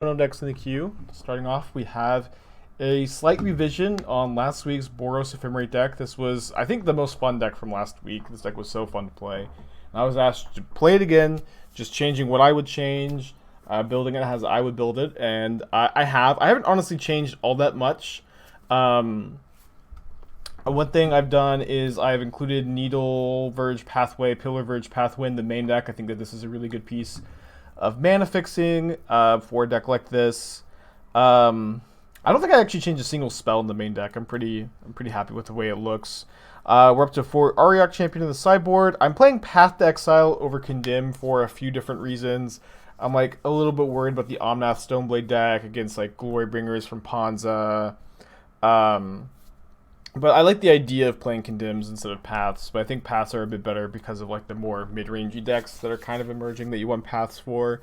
Decks in the queue. Starting off, we have a slight revision on last week's Boros Ephemerate deck. This was, I think, the most fun deck from last week. This deck was so fun to play. And I was asked to play it again, just changing what I would change, building it as I would build it, and I haven't honestly changed all that much. One thing I've done is I've included Needleverge Pathway, Pillarverge Pathway in the main deck. I think that this is a really good piece of mana fixing for a deck like this. I don't think I actually changed a single spell in the main deck. I'm pretty happy with the way it looks. We're up to 4 Auriok Champion in the sideboard. I'm playing Path to Exile over Condemn for a few different reasons. I'm like a little bit worried about the Omnath Stoneblade deck against like Glorybringers from Ponza. But I like the idea of playing Condemns instead of Paths, but I think Paths are a bit better because of like the more mid-rangey decks that are kind of emerging that you want Paths for.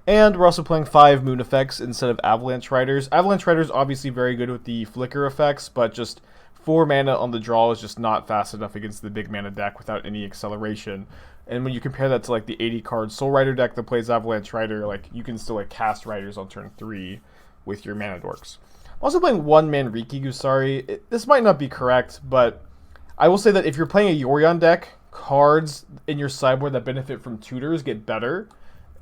And we're also playing 5 Moon effects instead of Avalanche Riders. Avalanche Riders obviously very good with the Flicker effects, but just 4 mana on the draw is just not fast enough against the big mana deck without any acceleration. And when you compare that to like the 80-card Soul Rider deck that plays Avalanche Rider, like you can still like cast Riders on turn 3 with your mana dorks. I'm also playing 1 Manriki-Gusari. This might not be correct, but I will say that if you're playing a Yorion deck, cards in your sideboard that benefit from tutors get better.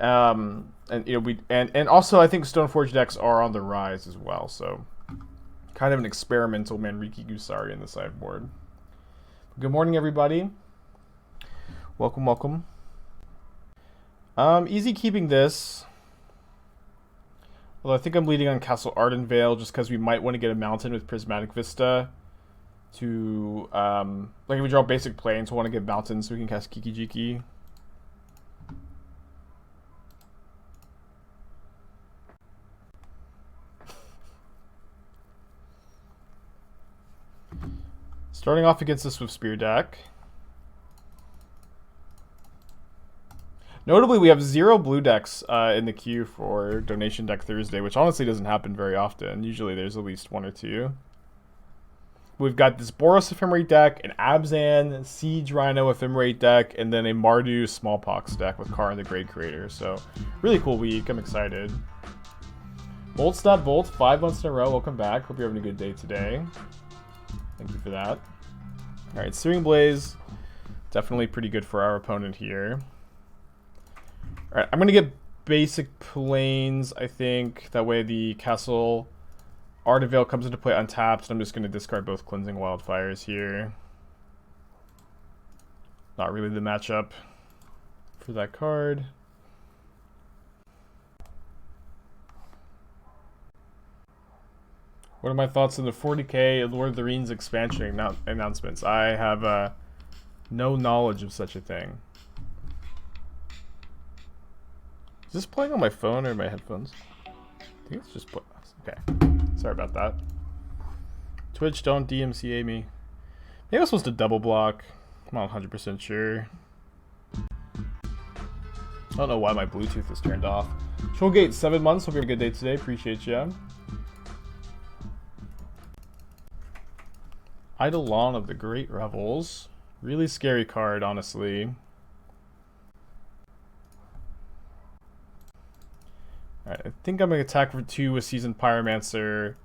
And you know and also I think Stoneforge decks are on the rise as well. So kind of an experimental Manriki-Gusari in the sideboard. Good morning, everybody. Welcome. Easy keeping this. Although I think I'm leading on Castle Ardenvale just because we might want to get a mountain with Prismatic Vista to, like if we draw basic planes, we'll want to get mountains so we can cast Kiki-Jiki. Starting off against this with Spear deck. Notably, we have 0 blue decks in the queue for Donation Deck Thursday, which honestly doesn't happen very often. Usually there's at least 1 or 2. We've got this Boros Ephemerate deck, an Abzan Siege Rhino Ephemerate deck, and then a Mardu Smallpox deck with Karn the Great Creator. So, really cool week. I'm excited. Bolts.Bolt, 5 months in a row. Welcome back. Hope you're having a good day today. Thank you for that. Alright, Searing Blaze. Definitely pretty good for our opponent here. Alright, I'm going to get basic planes, I think. That way the Castle Ardenvale comes into play untapped, and I'm just going to discard both Cleansing Wildfires here. Not really the matchup for that card. What are my thoughts on the 40k Lord of the Rings expansion announcements? I have no knowledge of such a thing. Is this playing on my phone or my headphones? I think it's just okay. Sorry about that. Twitch, don't DMCA me. Maybe I was supposed to double block. I'm not 100% sure. I don't know why my Bluetooth is turned off. Trollgate, 7 months. Hope you have a good day today. Appreciate you. Eidolon of the Great Revels. Really scary card, honestly. Alright, I think I'm going to attack for 2 with Seasoned Pyromancer,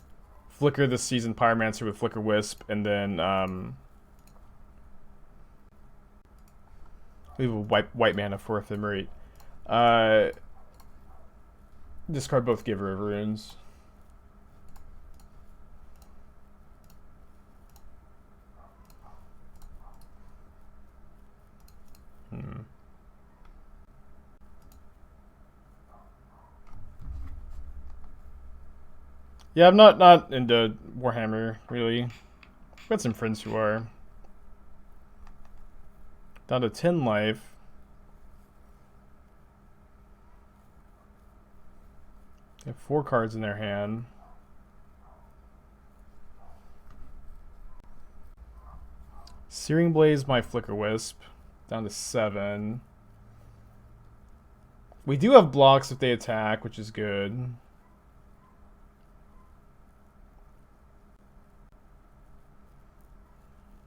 flicker the Seasoned Pyromancer with Flickerwisp, and then leave a white mana for Ephemerate. Discard both Giver of Runes. Yeah, I'm not into Warhammer, really. I've got some friends who are. Down to 10 life. They have 4 cards in their hand. Searing Blaze my Flickerwisp. Down to 7. We do have blocks if they attack, which is good.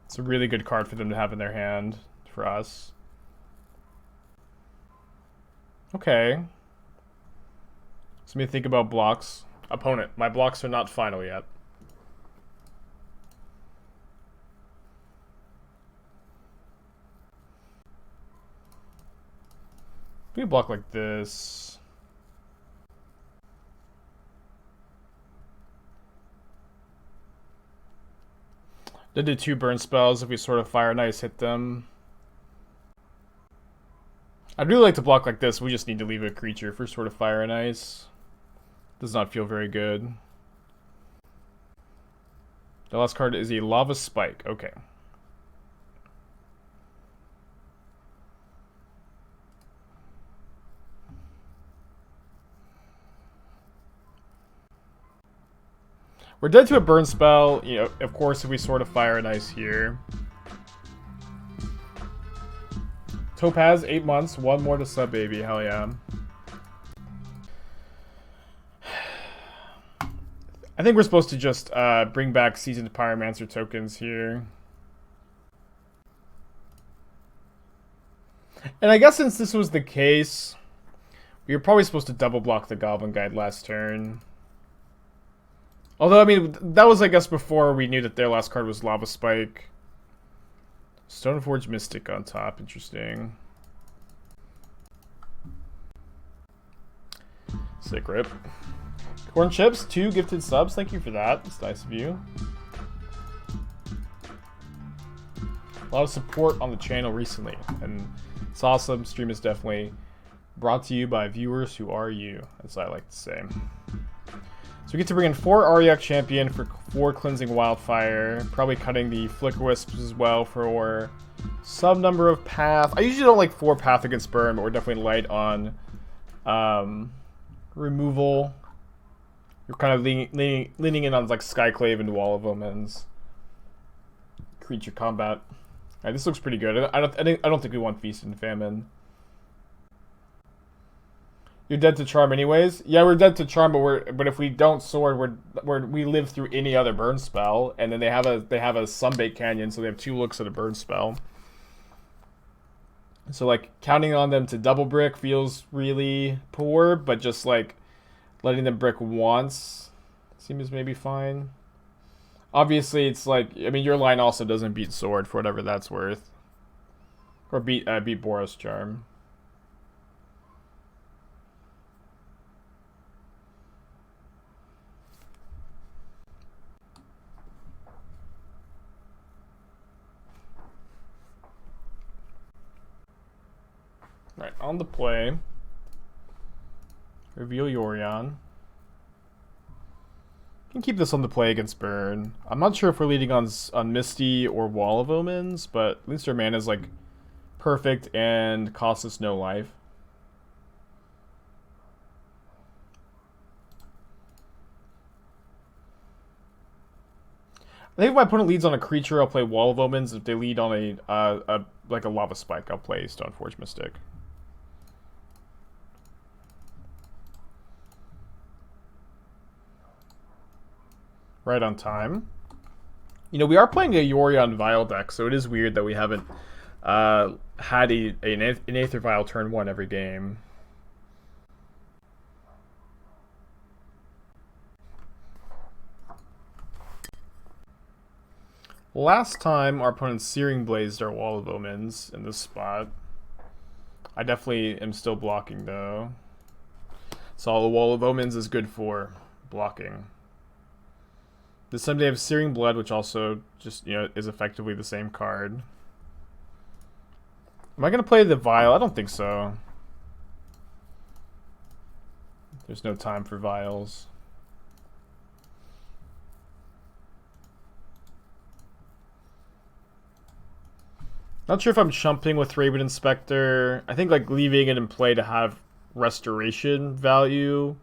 It's a really good card for them to have in their hand for us. Okay. Let me think about blocks. Opponent. My blocks are not final yet. We block like this. They do 2 burn spells if we sort of fire and ice hit them. I'd really like to block like this. We just need to leave a creature for sort of fire and ice. Does not feel very good. The last card is a Lava Spike. Okay. We're dead to a burn spell. You know, of course, if we sort of fire and ice here. Topaz, 8 months, 1 more to sub, baby. Hell yeah. I think we're supposed to just bring back Seasoned Pyromancer tokens here. And I guess since this was the case, we were probably supposed to double block the Goblin Guide last turn. Although, I mean, that was, I guess, before we knew that their last card was Lava Spike. Stoneforge Mystic on top. Interesting. Sick rip. Corn Chips, 2 gifted subs. Thank you for that. It's nice of you. A lot of support on the channel recently. And it's awesome. Stream is definitely brought to you by viewers who are you, as I like to say. So we get to bring in 4 Auriok Champion for 4 Cleansing Wildfire. Probably cutting the Flickerwisps as well for some number of path. I usually don't like 4 path against burn, but we're definitely light on removal. We're kind of leaning in on like Skyclave and Wall of Omens. Creature combat. Alright, this looks pretty good. I don't think we want Feast and Famine. You're dead to Charm anyways? Yeah, we're dead to Charm, but if we don't sword, we live through any other burn spell, and then they have a Sunbait Canyon, so they have 2 looks at a burn spell. So like counting on them to double brick feels really poor, but just like letting them brick once seems maybe fine. Obviously, it's like, I mean, your line also doesn't beat sword for whatever that's worth, or beat Boros Charm. Right, on the play, reveal Yorion. Can keep this on the play against burn. I'm not sure if we're leading on Misty or Wall of Omens, but at least our mana is like perfect and costs us no life. I think if my opponent leads on a creature, I'll play Wall of Omens. If they lead on like a Lava Spike, I'll play Stoneforge Mystic. Right on time. You know, we are playing a Yorion Vial deck, so it is weird that we haven't had an Aether Vial turn 1 every game. Last time, our opponent Searing Blazed our Wall of Omens in this spot. I definitely am still blocking, though. So the Wall of Omens is good for blocking. This time they have Searing Blood, which also just, you know, is effectively the same card. Am I going to play the Vial? I don't think so. There's no time for Vials. Not sure if I'm chumping with Thraben Inspector. I think like leaving it in play to have restoration value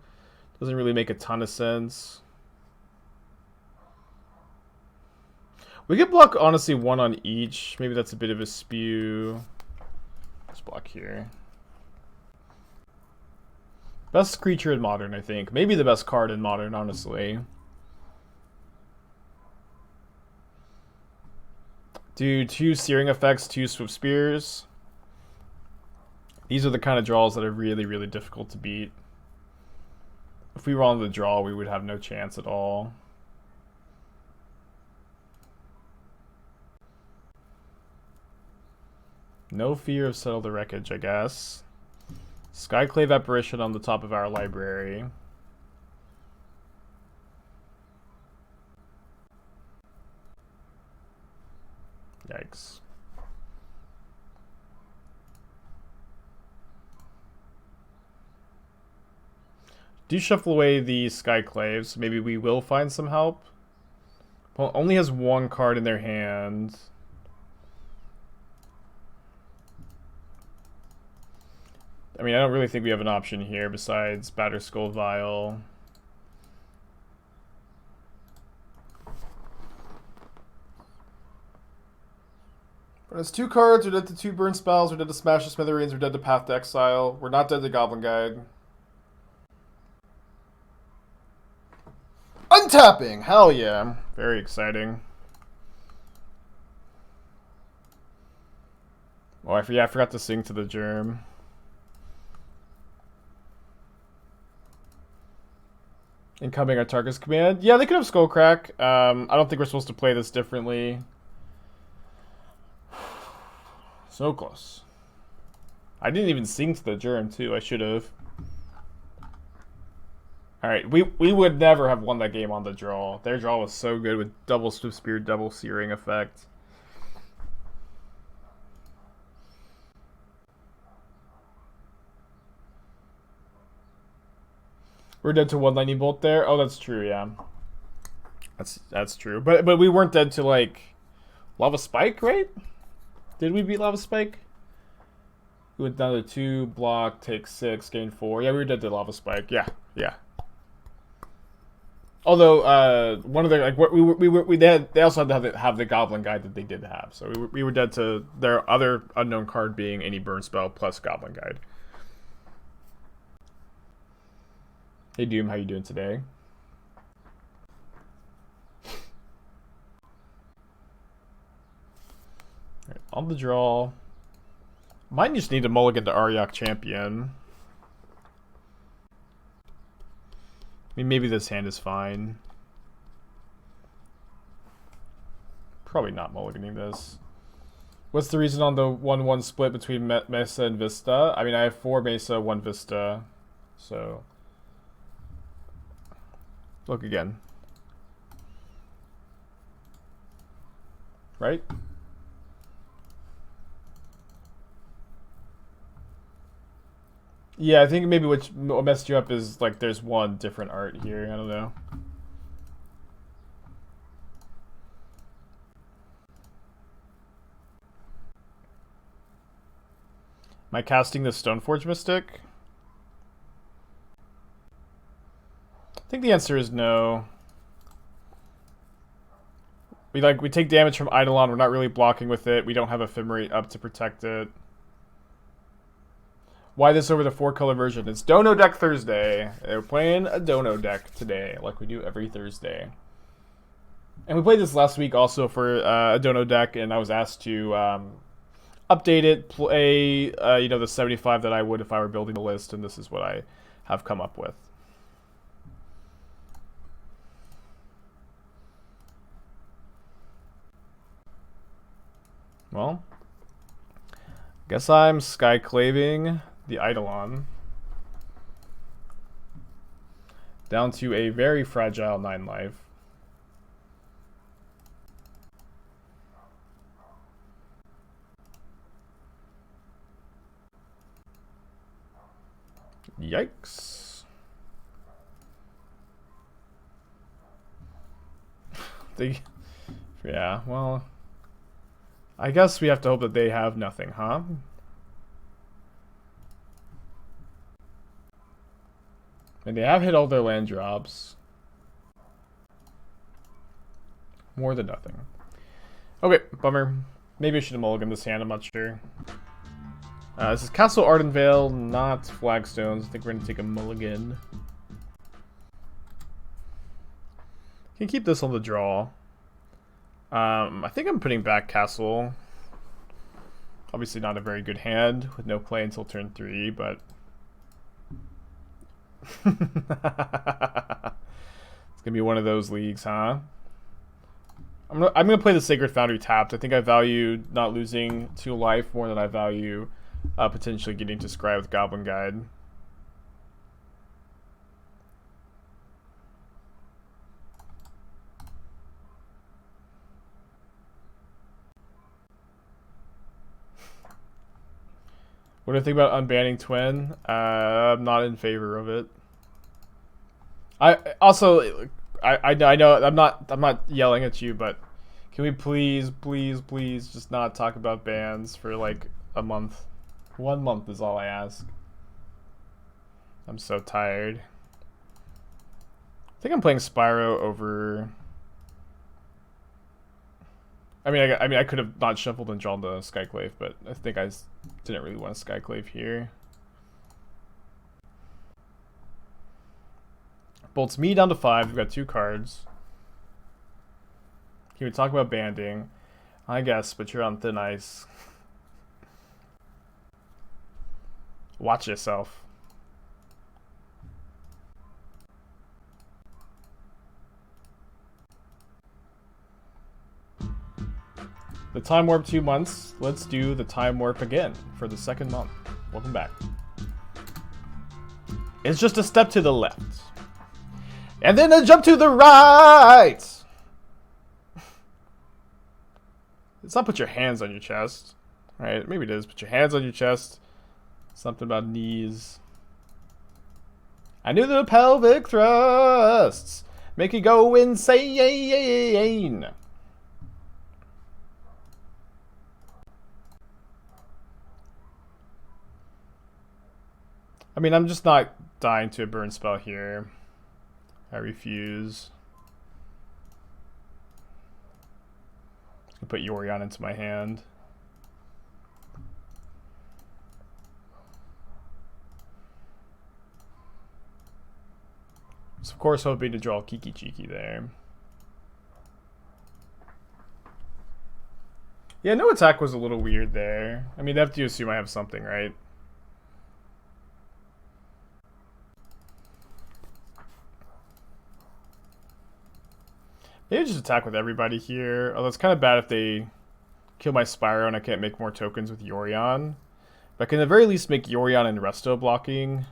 doesn't really make a ton of sense. We could block, honestly, 1 on each. Maybe that's a bit of a spew. Let's block here. Best creature in Modern, I think. Maybe the best card in Modern, honestly. Do 2 Searing effects, 2 Swift Spears. These are the kind of draws that are really, really difficult to beat. If we were on the draw, we would have no chance at all. No fear of Settle the Wreckage, I guess. Skyclave Apparition on the top of our library. Yikes. Do shuffle away the Skyclaves. Maybe we will find some help. Well, only has one card in their hand. I mean, I don't really think we have an option here besides Batterskull Vial. But it's 2 cards. We're dead to 2 burn spells. We're dead to Smash the Smithereens. We're dead to Path to Exile. We're not dead to Goblin Guide. Untapping! Hell yeah. Very exciting. Oh, I forgot to sing to the germ. Incoming Artarka's command. Yeah, they could have Skullcrack. I don't think we're supposed to play this differently. So close. I didn't even sing to the germ, too. I should have. Alright, we would never have won that game on the draw. Their draw was so good with double Swift Spear, double Searing effect. We're dead to 1 lightning bolt there. Oh, that's true, yeah. That's true. But we weren't dead to like Lava Spike, right? Did we beat Lava Spike? We went down to 2, block, take 6, gain 4. Yeah, we were dead to Lava Spike. Yeah, yeah. Although one of the they also had to have the Goblin Guide that they did have, so we were dead to their other unknown card being any burn spell plus Goblin Guide. Hey Doom, how you doing today? Right, on the draw, might just need to mulligan to Auriok Champion. I mean, maybe this hand is fine. Probably not mulliganing this. What's the reason on the 1-1 split between Mesa and Vista? I mean, I have 4 Mesa, 1 Vista, so... Look again. Right? Yeah, I think maybe what messed you up is, like, there's one different art here. I don't know. Am I casting the Stoneforge Mystic? I think the answer is no. We take damage from Eidolon. We're not really blocking with it. We don't have Ephemerate up to protect it. Why this over the 4-color version? It's Dono Deck Thursday. We're playing a Dono deck today, like we do every Thursday. And we played this last week also for a Dono deck, and I was asked to update it, play you know, the 75 that I would if I were building the list, and this is what I have come up with. Well, guess I'm Skyclaving the Eidolon down to a very fragile 9 life. Yikes. Yeah, well, I guess we have to hope that they have nothing, huh? And they have hit all their land drops. More than nothing. Okay, bummer. Maybe I should have mulliganed this hand, I'm not sure. This is Castle Ardenvale, not Flagstones. I think we're going to take a mulligan. Can keep this on the draw. I think I'm putting back Castle. Obviously not a very good hand with no play until turn 3, but It's gonna be one of those leagues, huh? I'm gonna play the Sacred Foundry tapped. I think I value not losing 2 life more than I value potentially getting to scry with Goblin Guide. What do I think about unbanning Twin? I'm not in favor of it. I know I'm not yelling at you, but can we please just not talk about bans for like a month? 1 month is all I ask. I'm so tired. I think I'm playing Spyro over. I mean, I could have not shuffled and drawn the Skyclave, but I think I didn't really want a Skyclave here. Bolts me down to 5. We've got 2 cards. Can we talk about banding? I guess, but you're on thin ice. Watch yourself. The time warp 2 months. Let's do the time warp again for the 2nd month. Welcome back. It's just a step to the left. And then a jump to the right! It's not put your hands on your chest. Right? Maybe it is. Put your hands on your chest. Something about knees. I knew the pelvic thrusts make you go insane. I mean, I'm just not dying to a burn spell here. I refuse. I'm gonna put Yorion into my hand. So of course hoping to draw Kiki-Jiki there. Yeah, no attack was a little weird there. I mean, they have to assume I have something, right? Maybe just attack with everybody here. Although it's kind of bad if they kill my Spyro and I can't make more tokens with Yorion. But I can at the very least make Yorion and Resto blocking.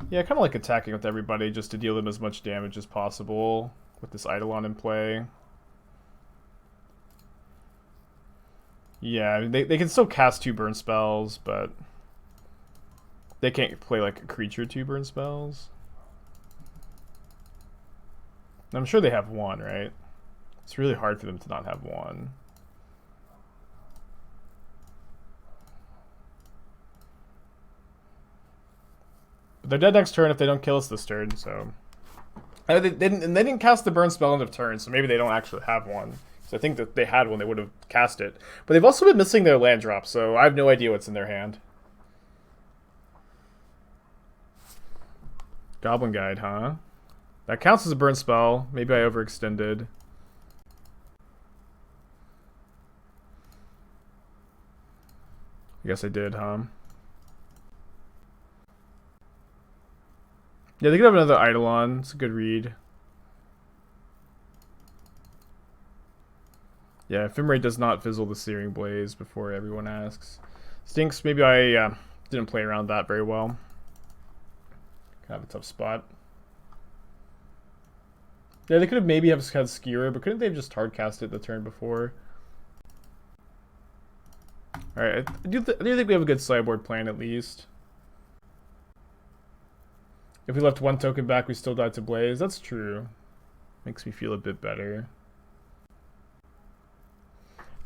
Yeah, I kind of like attacking with everybody just to deal them as much damage as possible with this Eidolon in play. Yeah, I mean, they can still cast 2 burn spells, but they can't play like a creature 2 burn spells. I'm sure they have 1, right? It's really hard for them to not have 1. But they're dead next turn if they don't kill us this turn, so... They didn't cast the burn spell end of turn, so maybe they don't actually have 1. So I think that they had 1, they would have cast it. But they've also been missing their land drop, so I have no idea what's in their hand. Goblin Guide, huh? That counts as a burn spell. Maybe I overextended. I guess I did, huh? Yeah, they could have another Eidolon. It's a good read. Yeah, Ephemerate does not fizzle the Searing Blaze before everyone asks. Stinks. Maybe I didn't play around that very well. Kind of a tough spot. Yeah, they could have maybe had Skira, but couldn't they have just hard cast it the turn before? Alright, I do think we have a good sideboard plan at least. If we left 1 token back, we still died to Blaze. That's true. Makes me feel a bit better.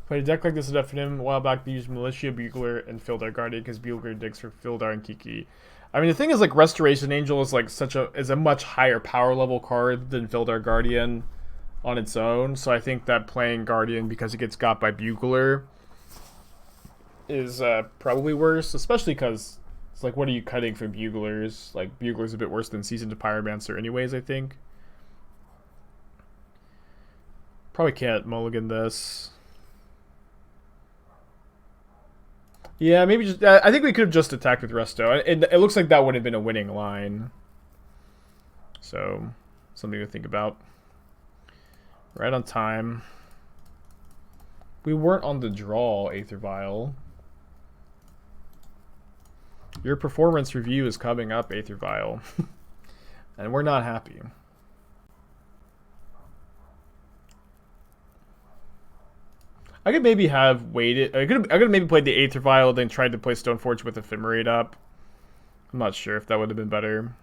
Played a deck like this at FNM a while back. They used Militia, Bugler, and Fildar Guardian because Bugler digs for Fildar and Kiki. I mean, the thing is, like, Restoration Angel is like is a much higher power level card than Fildar Guardian on its own. So I think that playing Guardian because it gets got by Bugler is probably worse, especially because it's like, what are you cutting from Buglers? Like, Bugler's a bit worse than Seasoned Pyromancer anyways, I think. Probably can't mulligan this. Yeah, maybe just... I think we could have just attacked with Resto. It looks like that would have been a winning line. So, something to think about. Right on time. We weren't on the draw, Aether Vial. Your performance review is coming up, Aether Vial. And we're not happy. I could maybe have waited. I could maybe played the Aether Vial, then tried to play Stoneforge with Ephemerate up. I'm not sure if that would have been better.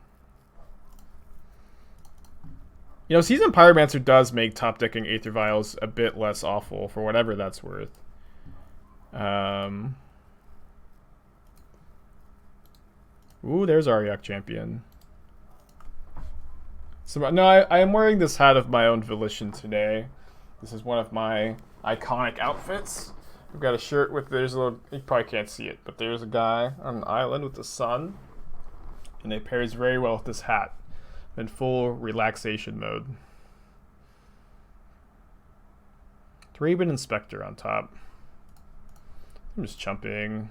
You know, Seasoned Pyromancer does make top decking Aether Vials a bit less awful for whatever that's worth. Ooh, there's Auriok Champion. So no, I am wearing this hat of my own volition today. This is one of my iconic outfits. I've got a shirt with, there's a little, you probably can't see it, but there's a guy on an island with the sun. And it pairs very well with this hat. I'm in full relaxation mode. Thraben Inspector on top. I'm just chumping.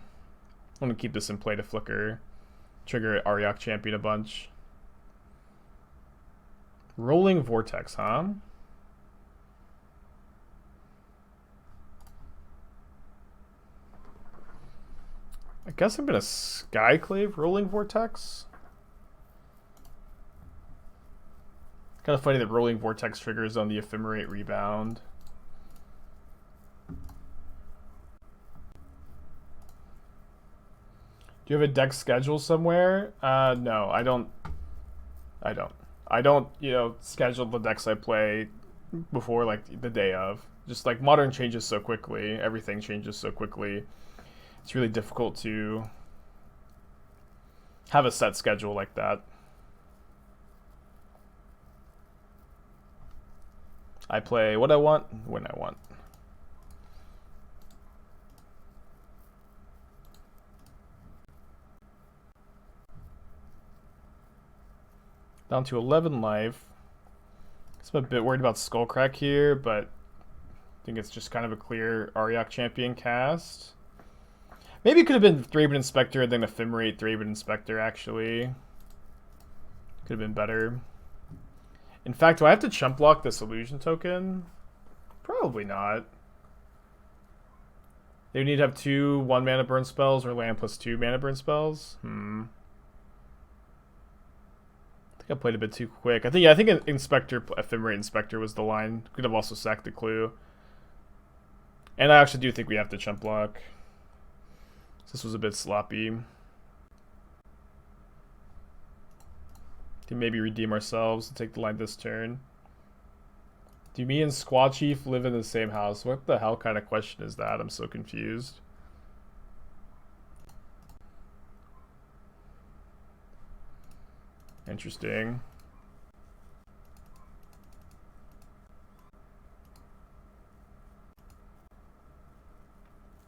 I want to keep this in play to flicker. Trigger Auriok Champion a bunch. Rolling Vortex, huh? I guess I'm gonna Skyclave Rolling Vortex. Kind of funny that Rolling Vortex triggers on the Ephemerate rebound. Do you have a deck schedule somewhere? No, I don't, you know, schedule the decks I play before, like, the day of. Just, like, Modern changes so quickly. Everything changes so quickly. It's really difficult to have a set schedule like that. I play what I want, when I want. Down to 11 life. I'm a bit worried about Skullcrack here, but I think it's just kind of a clear Auriok Champion cast. Maybe it could have been Thraben Inspector and then Ephemerate Thraben Inspector, actually. Could have been better. In fact, do I have to chump block this illusion token? Probably not. They would need to have 2 1-mana burn spells or land plus 2 mana burn spells. I think I played a bit too quick. I think Ephemerate Inspector was the line. Could have also sacked the clue. And I actually do think we have to chump block. This was a bit sloppy. Can maybe redeem ourselves and take the line this turn. Do me and Squaw Chief live in the same house? What the hell kind of question is that? I'm so confused. Interesting.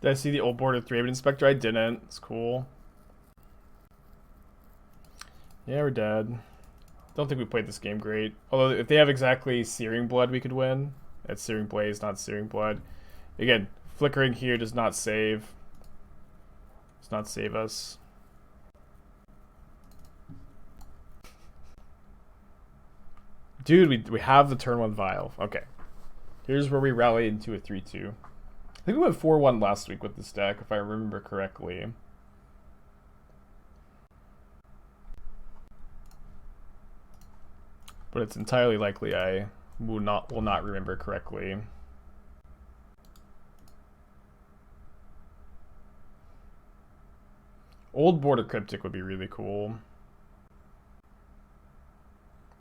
Did I see the old board of Thraben Inspector? I didn't. It's cool. Yeah, we're dead. Don't think we played this game great. Although, if they have exactly Searing Blood, we could win. It's Searing Blaze, not Searing Blood. Again, flickering here does not save. Does not save us. Dude, we have the turn 1 Vial. Okay. Here's where we rally into a 3-2. I think we went 4-1 last week with this deck, if I remember correctly. But it's entirely likely I will not remember correctly. Old Border Cryptic would be really cool.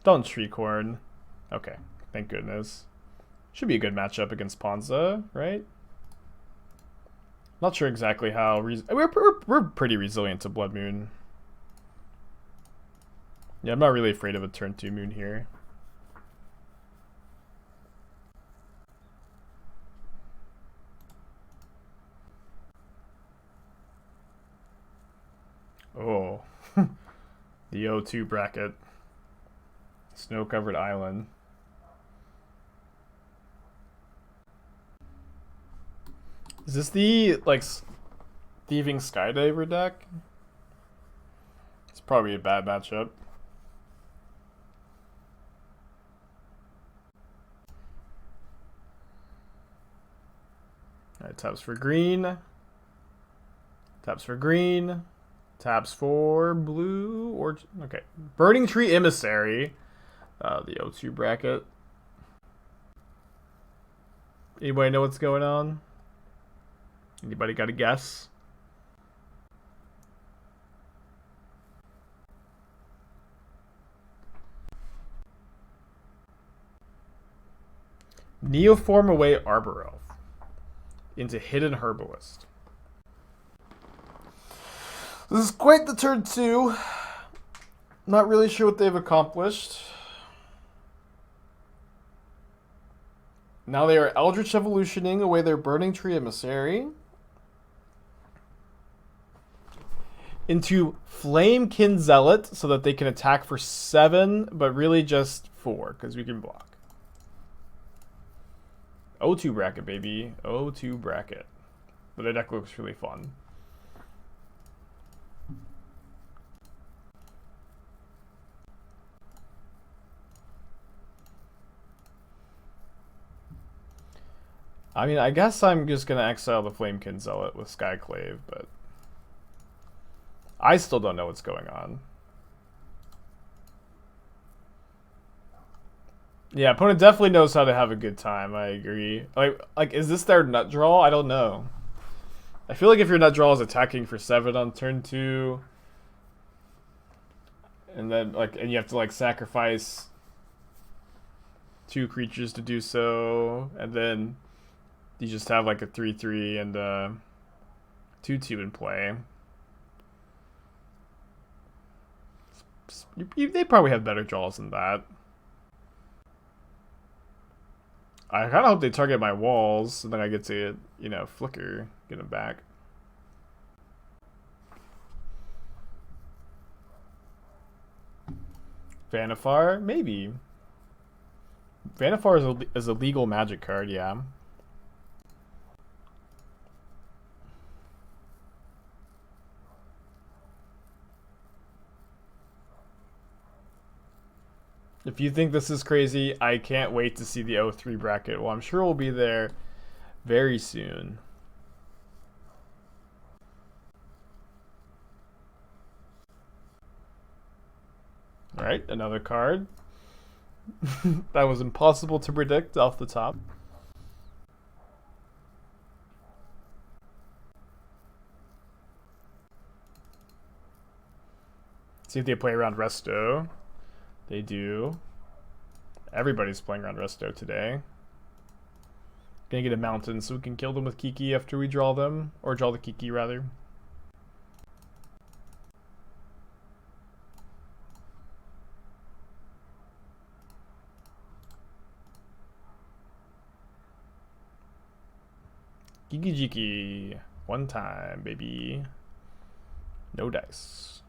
Don't Treecorn. Okay, thank goodness. Should be a good matchup against Ponza, right? Not sure exactly how. We're pretty resilient to Blood Moon. Yeah, I'm not really afraid of a turn 2 Moon here. Oh, the O2 bracket. Snow-covered island. Is this the, like, Thieving Skydiver deck? It's probably a bad matchup. Alright, taps for green. Taps for green. Taps for blue. Or okay. Burning Tree Emissary. The O2 bracket. Anybody know what's going on? Anybody got a guess? Neoform away Arbor Elf into Hidden Herbalist. This is quite the turn 2. Not really sure what they've accomplished. Now they are Eldritch Evolutioning away their Burning Tree Emissary into Flamekin Zealot so that they can attack for 7, but really just 4 because we can block. O2 bracket, baby. O2 bracket. But the deck looks really fun. I mean, I guess I'm just going to exile the Flamekin Zealot with Skyclave, but I still don't know what's going on. Yeah, opponent definitely knows how to have a good time, I agree. Like is this their nut draw? I don't know. I feel like if your nut draw is attacking for 7 on turn 2, and then and you have to sacrifice 2 creatures to do so, and then you just have a 3/3 and a 2/2 in play. They probably have better draws than that. I kind of hope they target my walls, and then I get to, flicker, get them back. Vannifar? Maybe. Vannifar is a legal magic card, yeah. If you think this is crazy, I can't wait to see the O3 bracket. Well, I'm sure we'll be there very soon. Alright, another card. That was impossible to predict off the top. See if they play around Resto. They do. Everybody's playing around Resto today. Gonna get a mountain so we can kill them with Kiki after we draw them. Or draw the Kiki, rather. Kiki-Jiki. One time, baby. No dice.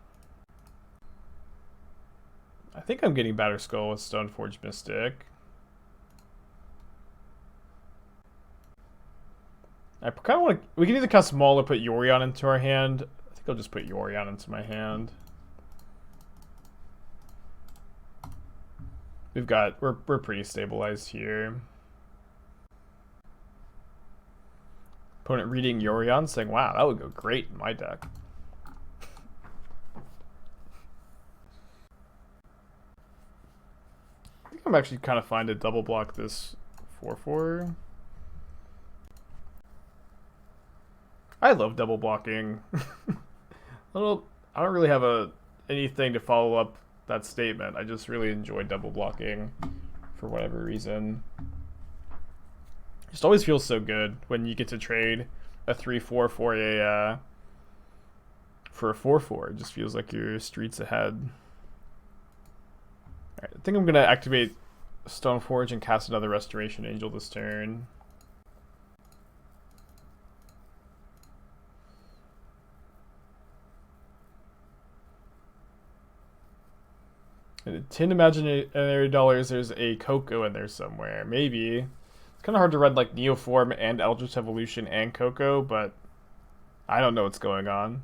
I think I'm getting Batterskull with Stoneforge Mystic. I kind of want to... We can either cast Maul or put Yorion into our hand. I think I'll just put Yorion into my hand. We've got... We're pretty stabilized here. Opponent reading Yorion saying, wow, that would go great in my deck. I'm actually kind of fine to double block this 4/4. I love double blocking. I don't really have anything to follow up that statement. I just really enjoy double blocking for whatever reason. It just always feels so good when you get to trade a 3/4 for a 4/4. It just feels like you're streets ahead. Alright, I think I'm going to activate Stoneforge and cast another Restoration Angel this turn. And at 10 imaginary dollars, there's a Coco in there somewhere. Maybe. It's kind of hard to run Neoform and Eldritch Evolution and Coco, but I don't know what's going on.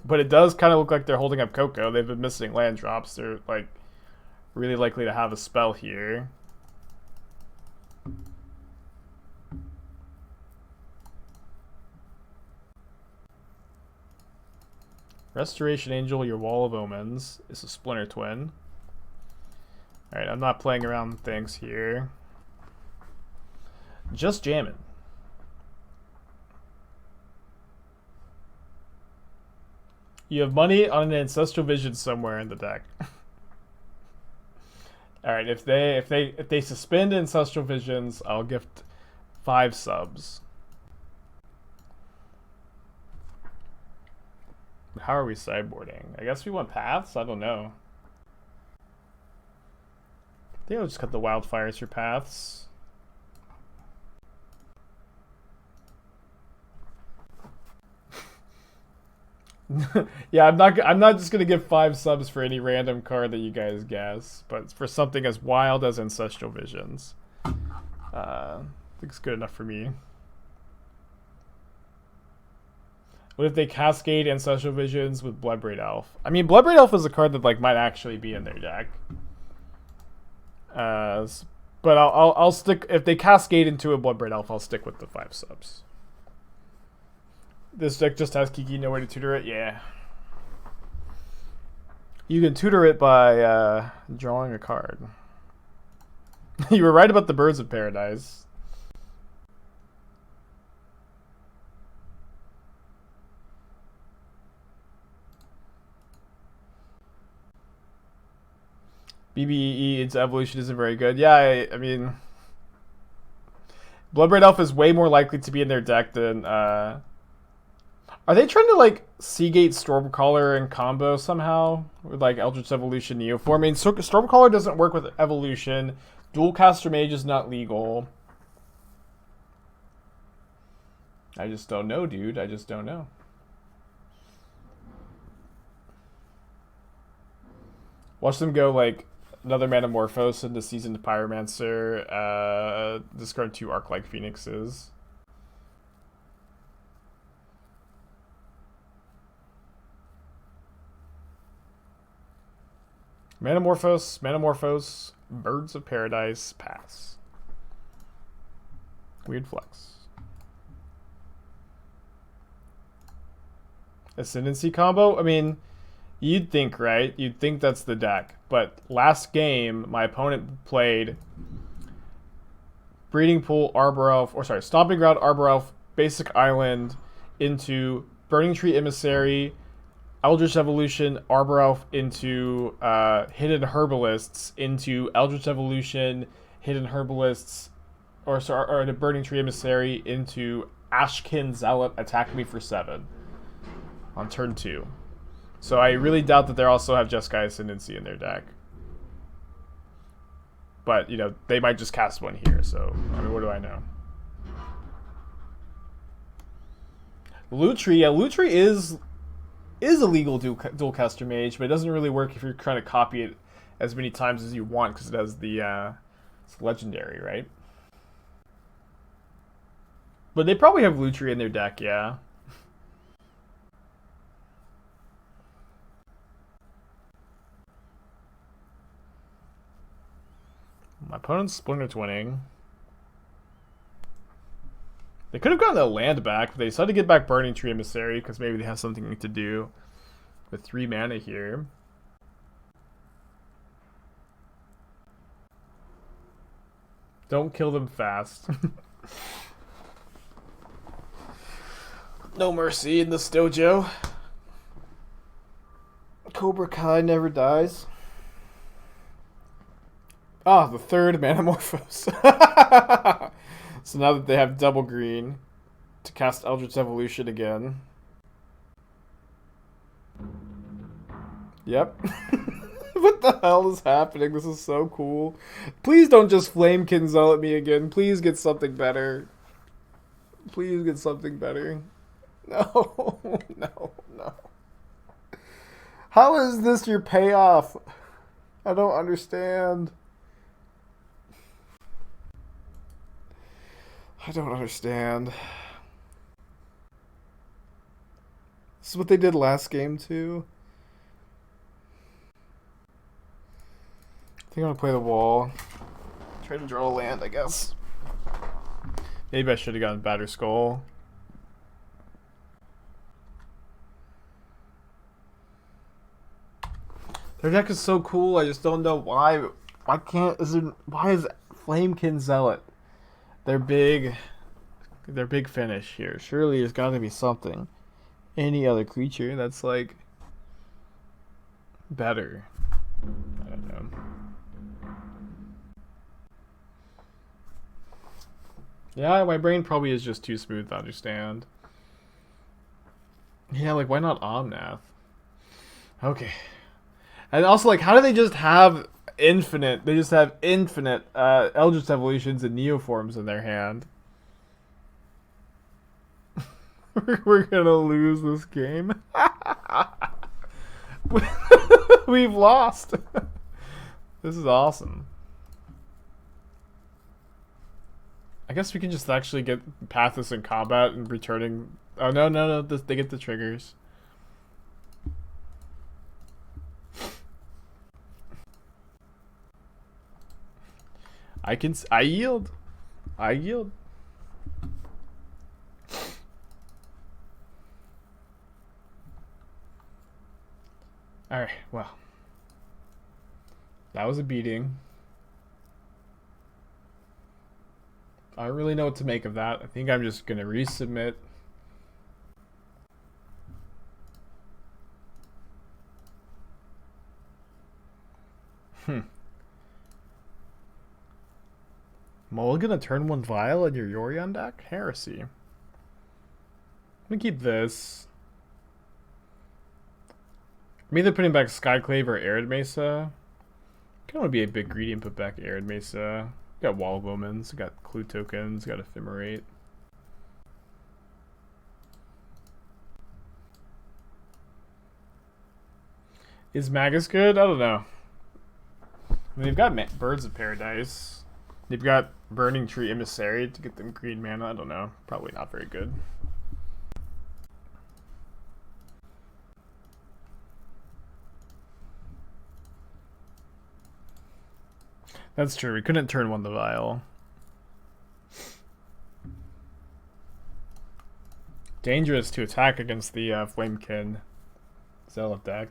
But it does kind of look like they're holding up Coco. They've been missing land drops. They're like really likely to have a spell here. Restoration Angel, your Wall of Omens is a Splinter Twin. Alright, I'm not playing around with things here. Just jamming. You have money on an Ancestral Vision somewhere in the deck. Alright, if they suspend Ancestral Visions, I'll gift 5 subs. How are we sideboarding? I guess we want paths? I don't know. I think I'll just cut the wildfires for paths. Yeah, I'm not just gonna give 5 subs for any random card that you guys guess, but for something as wild as Ancestral Visions. I think it's good enough for me. What if they cascade Ancestral Visions with Bloodbraid Elf? I mean, Bloodbraid Elf is a card that like might actually be in their deck. But I'll stick, if they cascade into a Bloodbraid Elf, I'll stick with the 5 subs. This deck just has Kiki, no way to tutor it. Yeah. You can tutor it by drawing a card. You were right about the Birds of Paradise. BBE, its evolution isn't very good. Yeah, I mean, Bloodbraid Elf is way more likely to be in their deck than. Are they trying to like Seagate Stormcaller and combo somehow with like Eldritch Evolution Neoform? I mean, Stormcaller doesn't work with Evolution. Dualcaster Mage is not legal. I just don't know, dude. I just don't know. Watch them go like another Metamorphose into Seasoned Pyromancer. Discard 2 Arc-like Phoenixes. Metamorphose, Birds of Paradise, pass. Weird flex. Ascendancy combo? I mean, you'd think, right? You'd think that's the deck. But last game, my opponent played Breeding Pool, Arbor Elf, or sorry, Stomping Ground, Arbor Elf, Basic Island into Burning Tree Emissary, Eldritch Evolution, Arbor Elf into Hidden Herbalists, into Eldritch Evolution, Hidden Herbalists, or the Burning Tree Emissary into Ashkin Zealot, attack me for 7 on turn 2. So I really doubt that they also have Jeskai Ascendancy in their deck. But, you know, they might just cast one here, so, I mean, what do I know? Lutri, yeah, Lutri is a legal dualcaster mage, but it doesn't really work if you're trying to copy it as many times as you want, because it has the, it's legendary, right? But they probably have Lutri in their deck, yeah. My opponent's Splinter Twinning. They could have gotten a land back, but they decided to get back Burning Tree Emissary because maybe they have something to do with 3 mana here. Don't kill them fast. No mercy in this dojo. Cobra Kai never dies. Ah, the 3rd Metamorphose. So now that they have double green to cast Eldritch Evolution again. Yep. What the hell is happening? This is so cool. Please don't just Flamekin Zealot me again. Please get something better. Please get something better. No, no, no. How is this your payoff? I don't understand. I don't understand. This is what they did last game too. I think I'm gonna play the wall. Try to draw a land, I guess. Maybe I should have gotten Batterskull. Their deck is so cool. I just don't know why. Why is Flamekin Zealot? Their big finish here. Surely there's got to be something. Any other creature that's like better. I don't know. Yeah, my brain probably is just too smooth to understand. Yeah, like why not Omnath? Okay. And also, like, how do they just have infinite? They just have infinite Eldritch Evolutions and Neoforms in their hand. We're gonna lose this game. We've lost. This is awesome. I guess we can just actually get past this in combat and returning. Oh no! They get the triggers. I yield. I yield. Alright, well. That was a beating. I don't really know what to make of that. I think I'm just gonna resubmit. Mulligan a turn 1 Vial in your Yorion deck? Heresy. I'm gonna keep this. I'm either putting back Skyclave or Arid Mesa. I kind of want to be a bit greedy and put back Arid Mesa. Got Wall of Omens, got Clue Tokens, got Ephemerate. Is Magus good? I don't know. I mean, they've got Birds of Paradise. They've got Burning Tree Emissary to get them green mana. I don't know. Probably not very good. That's true. We couldn't turn 1 the Vial. Dangerous to attack against the Flamekin Zealot deck.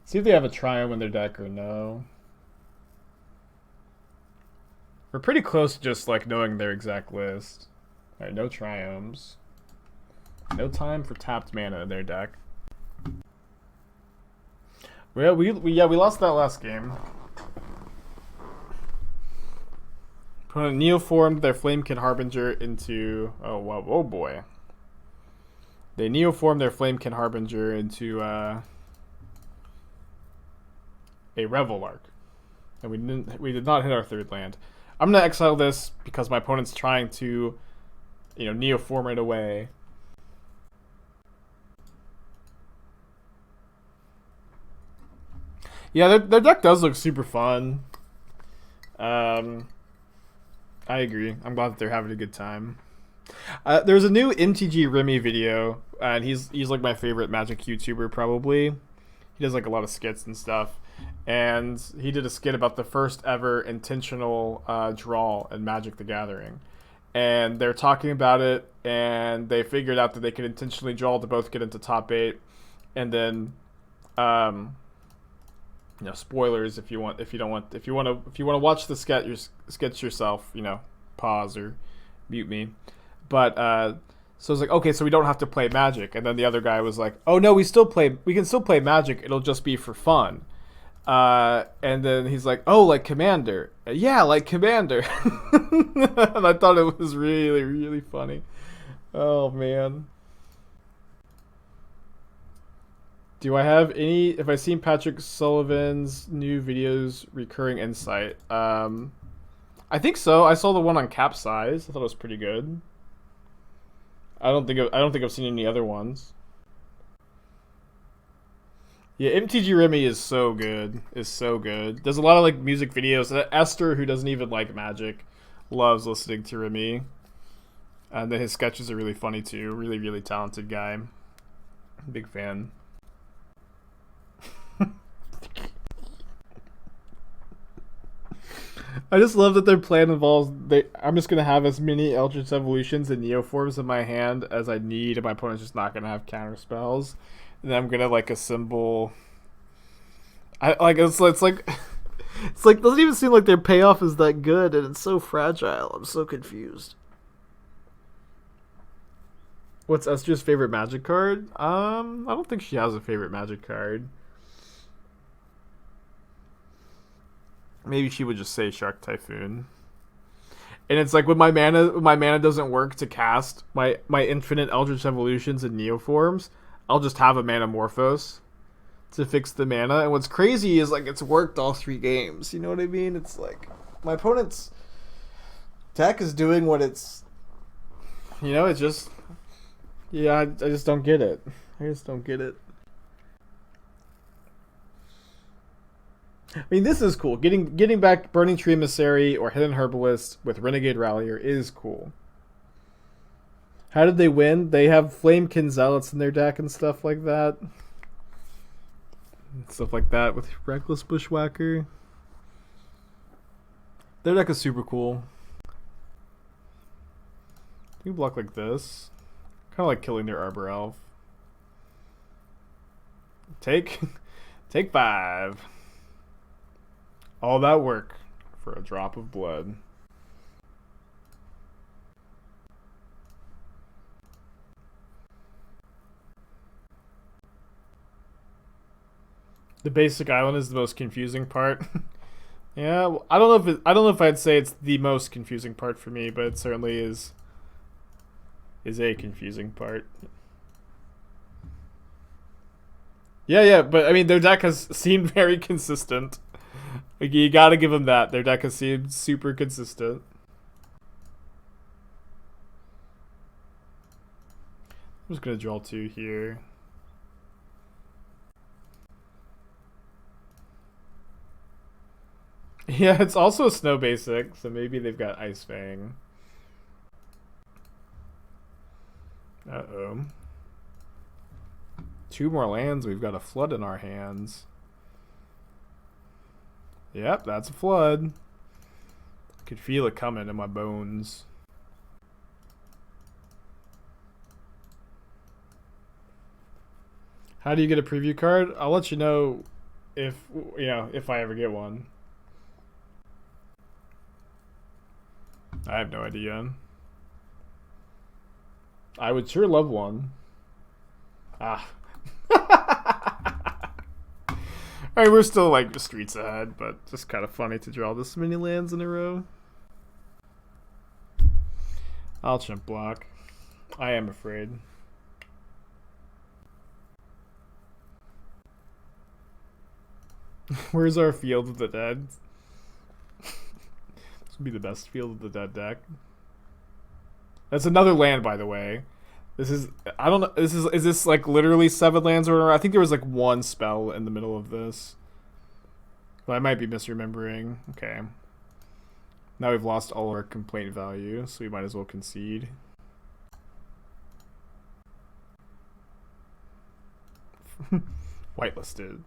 See if they have a Triumph in their deck or no. We're pretty close to just like knowing their exact list. Alright, no Triumphs. No time for tapped mana in their deck. Well, we lost that last game. Neoformed their Flamekin Harbinger into... Oh, wow, oh boy. They neoformed their Flamekin Harbinger into a Revelark. And we did not hit our 3rd land. I'm going to exile this because my opponent's trying to, you know, neoform it away. Yeah, their deck does look super fun. I agree. I'm glad that they're having a good time. There's a new MTG Remy video, and he's like my favorite Magic YouTuber probably. He does like a lot of skits and stuff, and he did a skit about the first ever intentional draw in Magic the Gathering, and they're talking about it, and they figured out that they could intentionally draw to both get into top 8, and then you know, spoilers if you want to watch the sketch yourself, you know, pause or mute me. But so it's like, okay, so we don't have to play Magic. And then the other guy was like, oh no, we can still play Magic, it'll just be for fun. And then he's like, oh, like Commander. Yeah, like Commander. And I thought it was really, really funny. Oh man. Do I have any... If I've seen Patrick Sullivan's new videos, Recurring Insight. I think so. I saw the one on Capsize. I thought it was pretty good. I don't think I've seen any other ones. Yeah, MTG Remy is so good. Is so good. There's a lot of like music videos. Esther, who doesn't even like Magic, loves listening to Remy. And then his sketches are really funny too. Really, really talented guy. Big fan. I just love that their plan involves I'm just gonna have as many Eldritch Evolutions and Neoforms in my hand as I need, and my opponent's just not gonna have counter spells. And then I'm gonna like assemble. It's like doesn't even seem like their payoff is that good, and it's so fragile. I'm so confused. What's Esther's favorite Magic card? I don't think she has a favorite Magic card. Maybe she would just say Shark Typhoon. And it's like when my mana doesn't work to cast my infinite Eldritch Evolutions and Neoforms, I'll just have a Manamorphose to fix the mana. And what's crazy is like it's worked all 3 games. You know what I mean? It's like my opponent's deck is doing what it's, it's just, I just don't get it. I just don't get it. I mean, this is cool. Getting back Burning Tree Emissary or Hidden Herbalist with Renegade Rallier is cool. How did they win? They have Flamekin Zealots in their deck and stuff like that. Stuff like that with Reckless Bushwhacker. Their deck is super cool. You block like this. Kind of like killing their Arbor Elf. Take 5. All that work for a drop of blood. The basic island is the most confusing part. Yeah, I don't know if I'd say it's the most confusing part for me, but it certainly is a confusing part. Yeah, but I mean their deck has seemed very consistent. Like, you gotta give them that. Their deck has seemed super consistent. I'm just gonna draw 2 here. Yeah, it's also a snow basic, so maybe they've got Ice Fang. Uh-oh. 2 more lands, we've got a flood in our hands. Yep, that's a flood. I could feel it coming in my bones. How do you get a preview card? I'll let you know if I ever get one. I have no idea. I would sure love one. Ah. Alright, we're still like streets ahead, but just kind of funny to draw this many lands in a row. I'll chimp block. I am afraid. Where's our Field of the Dead? This would be the best Field of the Dead deck. That's another land, by the way. This is, I don't know, is this like literally 7 lands or whatever? I think there was like 1 spell in the middle of this. But I might be misremembering. Okay. Now we've lost all our complaint value, so we might as well concede. Whitelisted.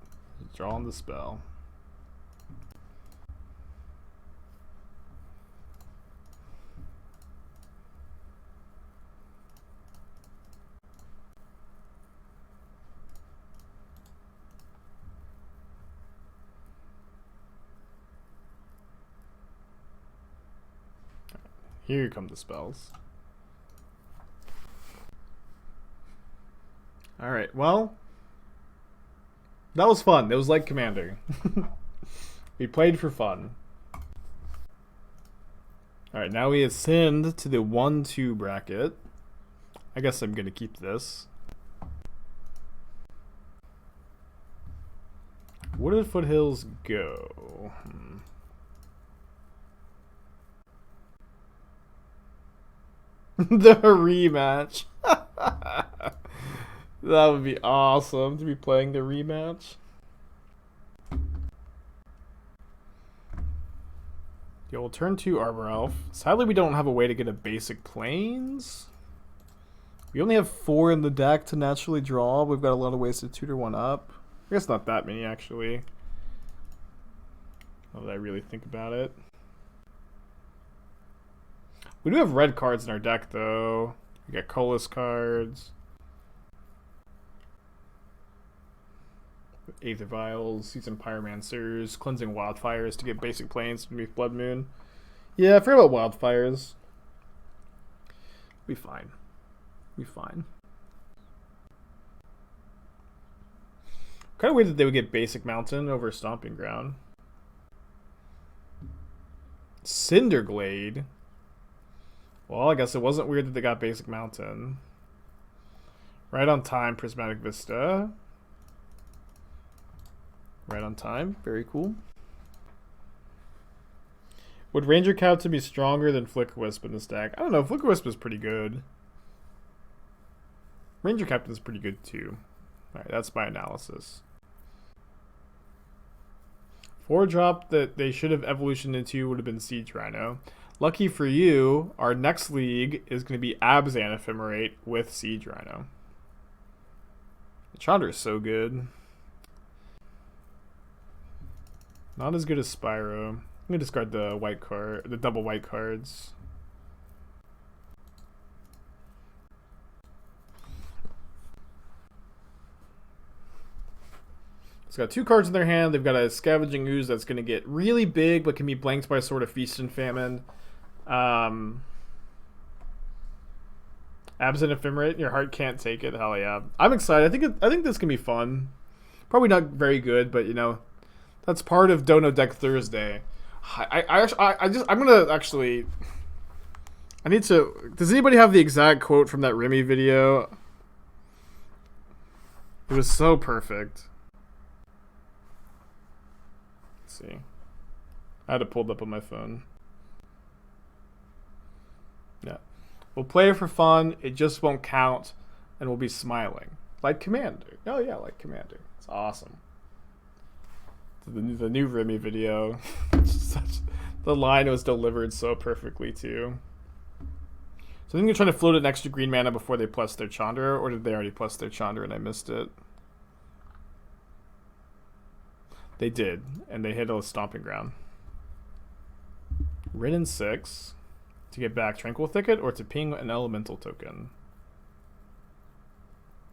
Drawing the spell. Here come the spells. Alright, well, that was fun. It was like Commander. We played for fun. Alright, now we ascend to the 1-2 bracket. I guess I'm going to keep this. Where did Foothills go? The rematch. That would be awesome to be playing the rematch. Okay, we'll turn to Arbor Elf. Sadly, we don't have a way to get a basic plains. We only have 4 in the deck to naturally draw. We've got a lot of ways to tutor one up. I guess not that many, actually. Now that I really think about it. We do have red cards in our deck, though. We got Colas cards. Aether Vials, Seasoned Pyromancers, Cleansing Wildfires to get basic plains beneath Blood Moon. Yeah, I forgot about Wildfires. Be fine. Be fine. Kind of weird that they would get Basic Mountain over Stomping Ground. Cinderglade. Well, I guess it wasn't weird that they got Basic Mountain. Right on time, Prismatic Vista. Right on time. Very cool. Would Ranger Captain be stronger than Flickerwisp in this deck? I don't know. Flickerwisp is pretty good. Ranger Captain is pretty good too. Alright, that's my analysis. 4-drop that they should have evolutioned into would have been Siege Rhino. Lucky for you, our next league is going to be Abzan Ephemerate with Siege Rhino. The Chandra is so good. Not as good as Spyro. I'm gonna discard the white card, the double white cards. It's got 2 cards in their hand. They've got a Scavenging Ooze that's gonna get really big, but can be blanked by Sword of Feast and Famine. Absent Ephemerate, your heart can't take it. Hell yeah! I'm excited. I think this can be fun. Probably not very good, but you know. That's part of Dono Deck Thursday. I need to. Does anybody have the exact quote from that Remy video? It was so perfect. Let's see. I had it pulled up on my phone. Yeah. We'll play it for fun. It just won't count, and we'll be smiling like Commander. Oh yeah, like Commander. It's awesome. The new Remy video. The line was delivered so perfectly too. So I think they're trying to float an extra green mana before they plus their Chandra, or did they already plus their Chandra and I missed it? They did, and they hit a Stomping Ground. Ridden 6 to get back Tranquil Thicket or to ping an elemental token.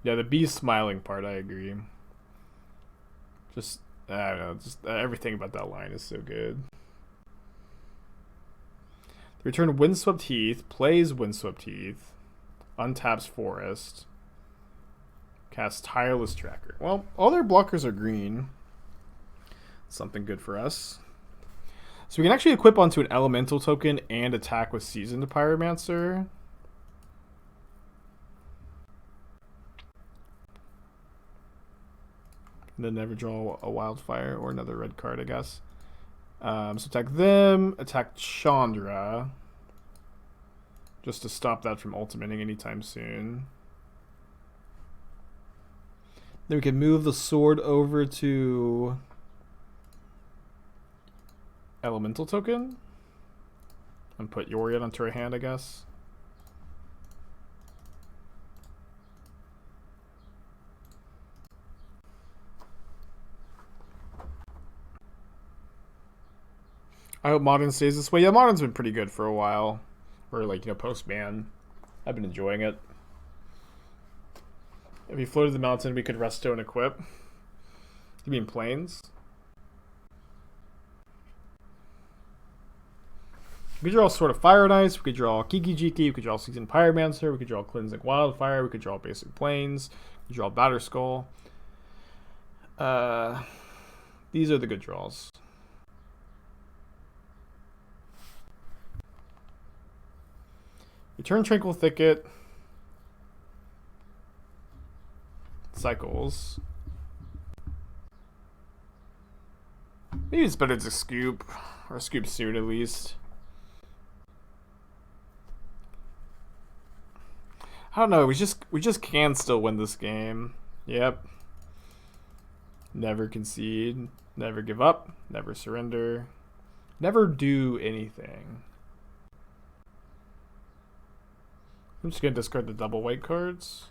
Yeah, the bee smiling part, I agree. Just I don't know, just everything about that line is so good. The return Windswept Heath, plays Windswept Heath, untaps Forest, casts Tireless Tracker. Well, all their blockers are green. Something good for us. So we can actually equip onto an elemental token and attack with Seasoned Pyromancer. And then never draw a Wildfire or another red card, I guess. So attack them, attack Chandra. Just to stop that from ultimating anytime soon. Then we can move the sword over to elemental token. And put Yorion onto her hand, I guess. I hope Modern stays this way. Yeah, Modern's been pretty good for a while. Or like, you know, post-ban. I've been enjoying it. If we floated the mountain, we could resto and equip. You mean plains? We could draw Sword of Fire and Ice. We could draw Kiki-Jiki. We could draw Seasoned Pyromancer. We could draw Cleansing Wildfire. We could draw Basic Plains. We could draw Batterskull. These are the good draws. Return Tranquil Thicket. Cycles. Maybe it's better to scoop. Or scoop soon at least. I don't know, we just can still win this game. Yep. Never concede. Never give up. Never surrender. never do anything. I'm just gonna discard the double white cards.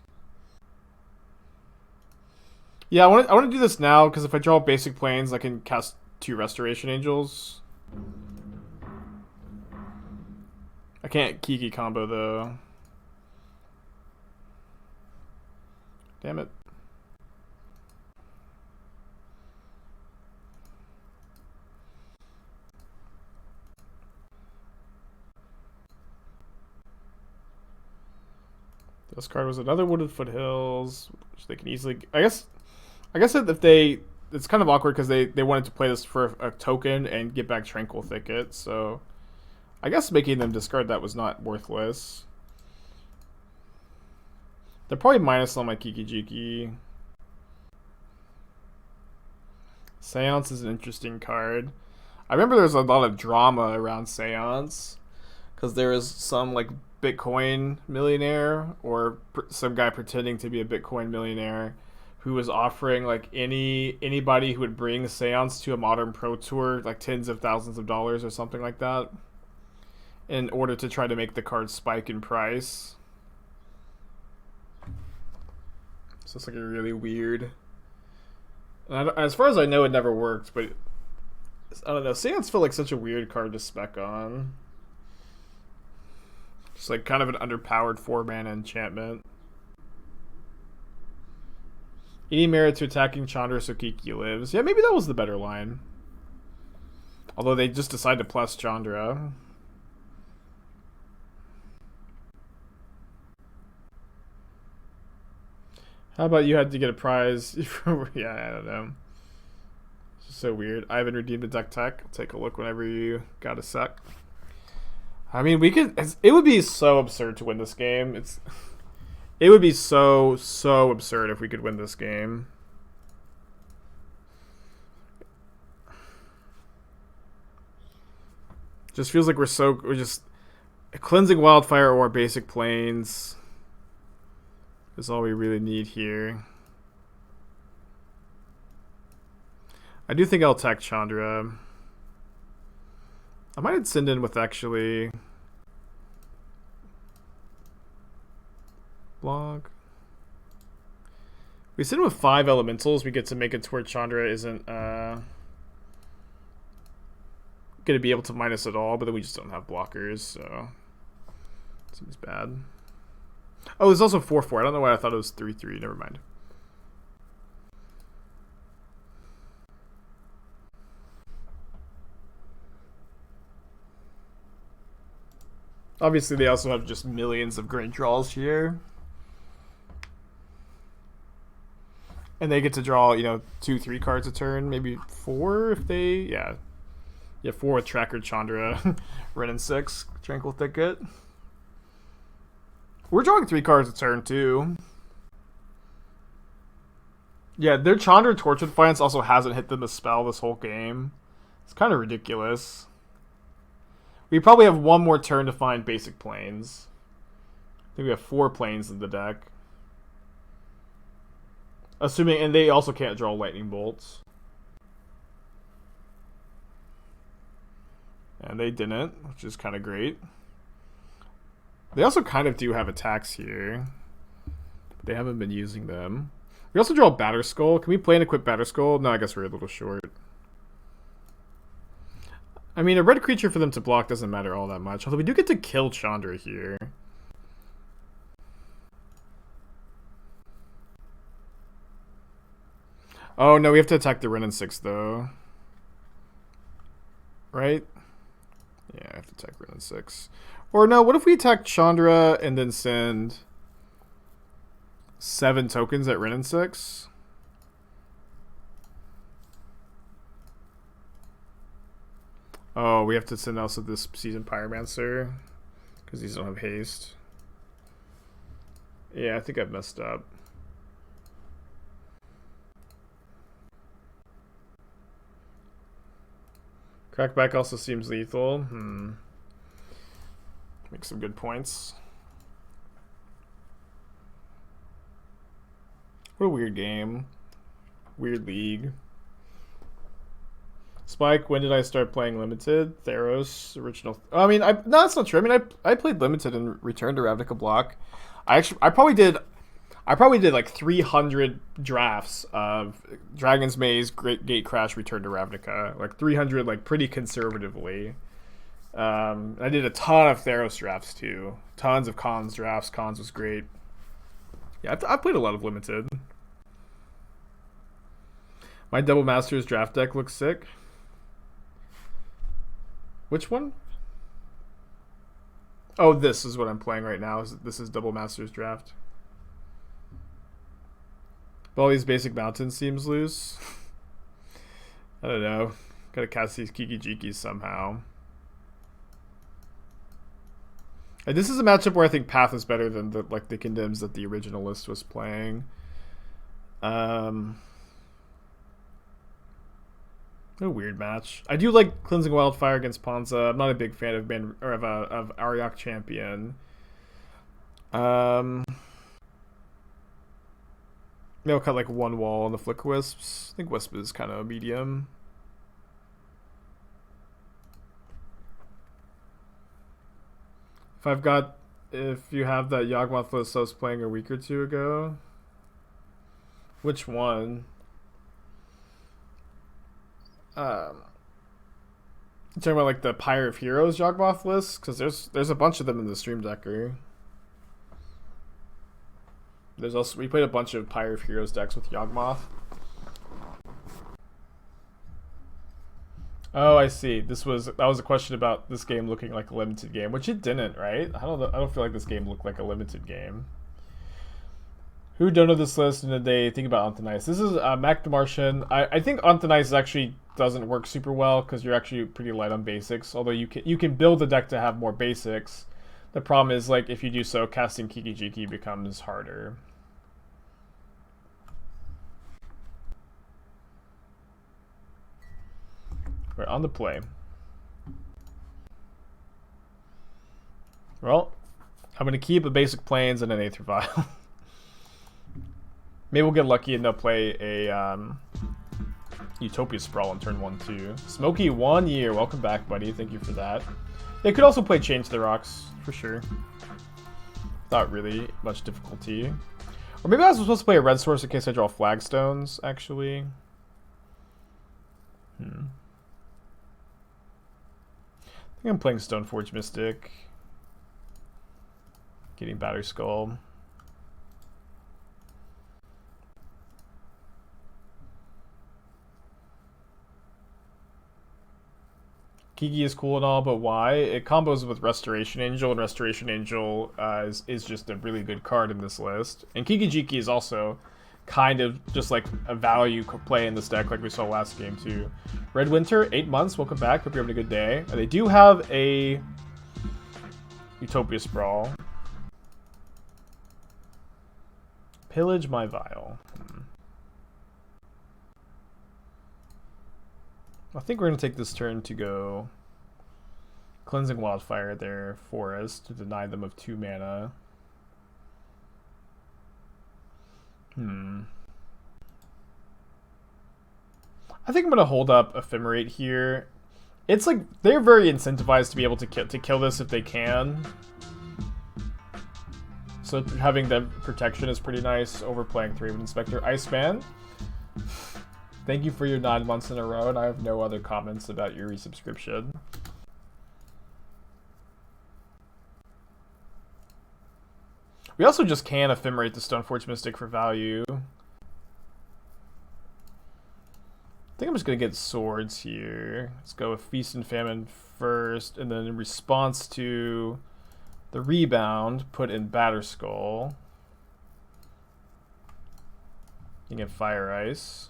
Yeah, I want to do this now because if I draw basic planes, I can cast 2 Restoration Angels. I can't Kiki combo though. Damn it. This card was another Wooded Foothills, which they can easily. I guess if they, it's kind of awkward because they wanted to play this for a token and get back Tranquil Thicket, so I guess making them discard that was not worthless. They're probably minus on my Kiki-Jiki. Seance is an interesting card. I remember there was a lot of drama around Seance because there was some like Bitcoin millionaire or some guy pretending to be a Bitcoin millionaire who was offering like anybody who would bring Seance to a Modern Pro Tour like tens of thousands of dollars or something like that in order to try to make the card spike in price. So it's like a really weird. As far as I know, it never worked, but I don't know. Seance felt like such a weird card to spec on. Just like kind of an underpowered 4-mana enchantment. Any merit to attacking Chandra so Kiki lives. Yeah, maybe that was the better line. Although they just decided to plus Chandra. How about you had to get a prize? Yeah, I don't know. It's just so weird. I haven't redeemed a deck tech. Take a look whenever you got a sec. I mean, we could. It would be so absurd to win this game. It would be so absurd if we could win this game. Just feels like we're just Cleansing Wildfire or basic planes is all we really need here. I do think I'll attack Chandra. I might send in with actually blog. We send in with 5 elementals, we get to make it to where Chandra isn't gonna be able to minus at all, but then we just don't have blockers, so seems bad. Oh, there's also 4/4. I don't know why I thought it was 3/3. Never mind. Obviously, they also have just millions of great draws here. And they get to draw, 2-3 cards a turn, maybe 4 if they, yeah. Yeah, 4 with Tracker, Chandra, Ren and 6, Tranquil Thicket. We're drawing 3 cards a turn, too. Yeah, their Chandra Torch Defiance also hasn't hit them a spell this whole game. It's kind of ridiculous. We probably have one more turn to find basic planes. I think we have 4 planes in the deck. Assuming, and they also can't draw lightning bolts. And they didn't, which is kind of great. They also kind of do have attacks here. But they haven't been using them. We also draw Batterskull. Can we play and equip Batterskull? No, I guess we're a little short. I mean, a red creature for them to block doesn't matter all that much. Although we do get to kill Chandra here. Oh, no, we have to attack the Ren and 6, though. Right? Yeah, I have to attack Ren and 6. Or no, what if we attack Chandra and then send 7 tokens at Ren and 6? Oh, we have to send also this Seasoned Pyromancer because these don't have haste. Yeah, I think I've messed up. Crackback also seems lethal. Make some good points. What a weird game. Weird league. Spike, when did I start playing Limited? Theros, original. I mean, no, that's not true. I mean, I played Limited and returned to Ravnica block. I probably did like 300 drafts of Dragon's Maze, Great Gate Crash, Return to Ravnica. Like 300, like pretty conservatively. I did a ton of Theros drafts too. Tons of Cons drafts. Cons was great. Yeah, I played a lot of Limited. My Double Masters draft deck looks sick. Which one? Oh, this is what I'm playing right now. This is Double Masters draft. But all these basic mountains seems loose. I don't know. Gotta cast these Kiki-Jikis somehow. And this is a matchup where I think Path is better than the Condemns that the original list was playing. A weird match. I do like Cleansing Wildfire against Ponza. I'm not a big fan of Auriok Champion. Maybe I'll cut like one wall on the Flickerwisps. I think Wisp is kind of a medium. If you have that Yawgmoth list I was playing a week or two ago. Which one? You're talking about like the Pyre of Heroes Yawgmoth list? Because there's a bunch of them in the Stream Decker. There's also, we played a bunch of Pyre of Heroes decks with Yawgmoth. Oh, I see. That was a question about this game looking like a limited game, which it didn't, right? I don't feel like this game looked like a limited game. Who don't know this list and they think about Anthonice? This is Mac the Martian. I think Anthonice actually doesn't work super well because you're actually pretty light on basics. Although you can build the deck to have more basics. The problem is, like, if you do so, casting Kiki-Jiki becomes harder. Right, on the play. Well, I'm going to keep a basic plains and an Aether Vial. Maybe we'll get lucky and they'll play a Utopia Sprawl on turn 1 too. Smokey, 1 year. Welcome back, buddy. Thank you for that. They could also play Chain to the Rocks, for sure. Not really much difficulty. Or maybe I was supposed to play a red source in case I draw Flagstones, actually. I think I'm playing Stoneforge Mystic. Getting Batterskull. Kiki is cool and all, but why? It combos with Restoration Angel, and Restoration Angel is just a really good card in this list. And Kiki-Jiki is also kind of just like a value play in this deck like we saw last game too. Red Winter, 8 months, welcome back, hope you're having a good day. They do have a Utopia Sprawl. Pillage my Vial. I think we're going to take this turn to go Cleansing Wildfire their forest to deny them of 2 mana. I think I'm going to hold up Ephemerate here. It's like, they're very incentivized to be able to kill this if they can. So having the protection is pretty nice. Overplaying Thraben Inspector. Iceman, thank you for your 9 months in a row, and I have no other comments about your resubscription. We also just can Ephemerate the Stoneforge Mystic for value. I think I'm just going to get swords here. Let's go with Feast and Famine first, and then in response to the rebound, put in Batterskull. You get Fire Ice.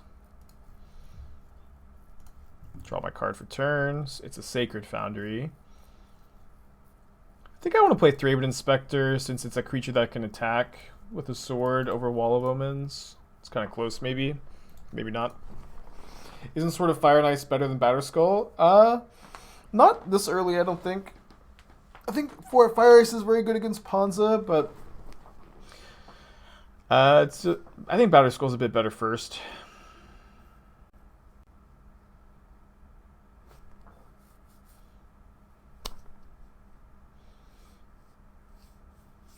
Draw my card for turns. It's a Sacred Foundry. I think I want to play Thraben Inspector since it's a creature that can attack with a sword over Wall of Omens. It's kind of close, maybe. Maybe not. Isn't Sword of Fire and Ice better than Batterskull? Not this early, I don't think. I think Fire Ice is very good against Ponza, but I think Batterskull's a bit better first.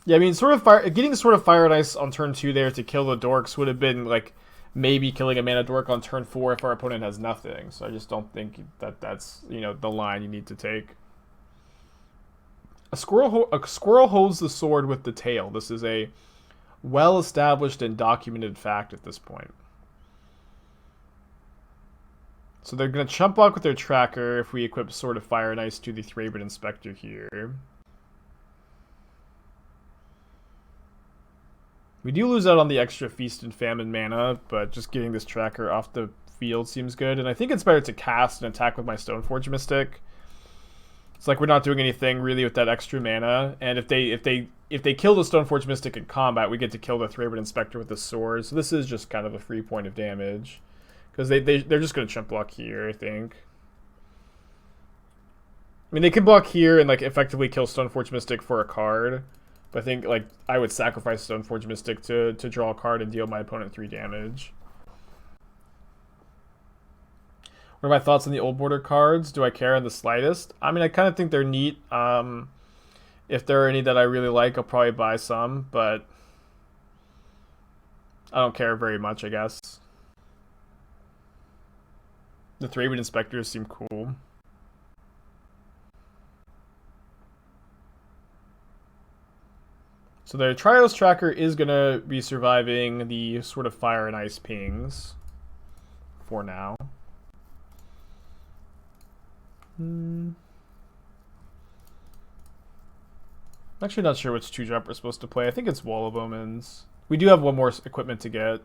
Yeah, I mean, sort of fire, getting sort of fire and ice on turn 2 there to kill the dorks would have been like maybe killing a mana dork on turn 4 if our opponent has nothing. So I just don't think that that's, you know, the line you need to take. A squirrel holds the sword with the tail. This is a well-established and documented fact at this point. So they're going to chump block with their tracker if we equip Sword of Fire and Ice to the Thraben Inspector here. We do lose out on the extra Feast and Famine mana, but just getting this tracker off the field seems good. And I think it's better to cast and attack with my Stoneforge Mystic. It's like we're not doing anything really with that extra mana. And if they kill the Stoneforge Mystic in combat, we get to kill the Thraben Inspector with the sword. So this is just kind of a free point of damage. Because they're just going to chump block here, I think. I mean, they can block here and like effectively kill Stoneforge Mystic for a card. But I think like I would sacrifice Stoneforge Mystic to draw a card and deal my opponent 3 damage. What are my thoughts on the old border cards? Do I care in the slightest? I mean, I kind of think they're neat. If there are any that I really like, I'll probably buy some. But I don't care very much, I guess. The Thraben Inspectors seem cool. So their Trios Tracker is going to be surviving the sort of fire and ice pings for now. I'm actually not sure which 2-drop we're supposed to play. I think it's Wall of Omens. We do have one more equipment to get.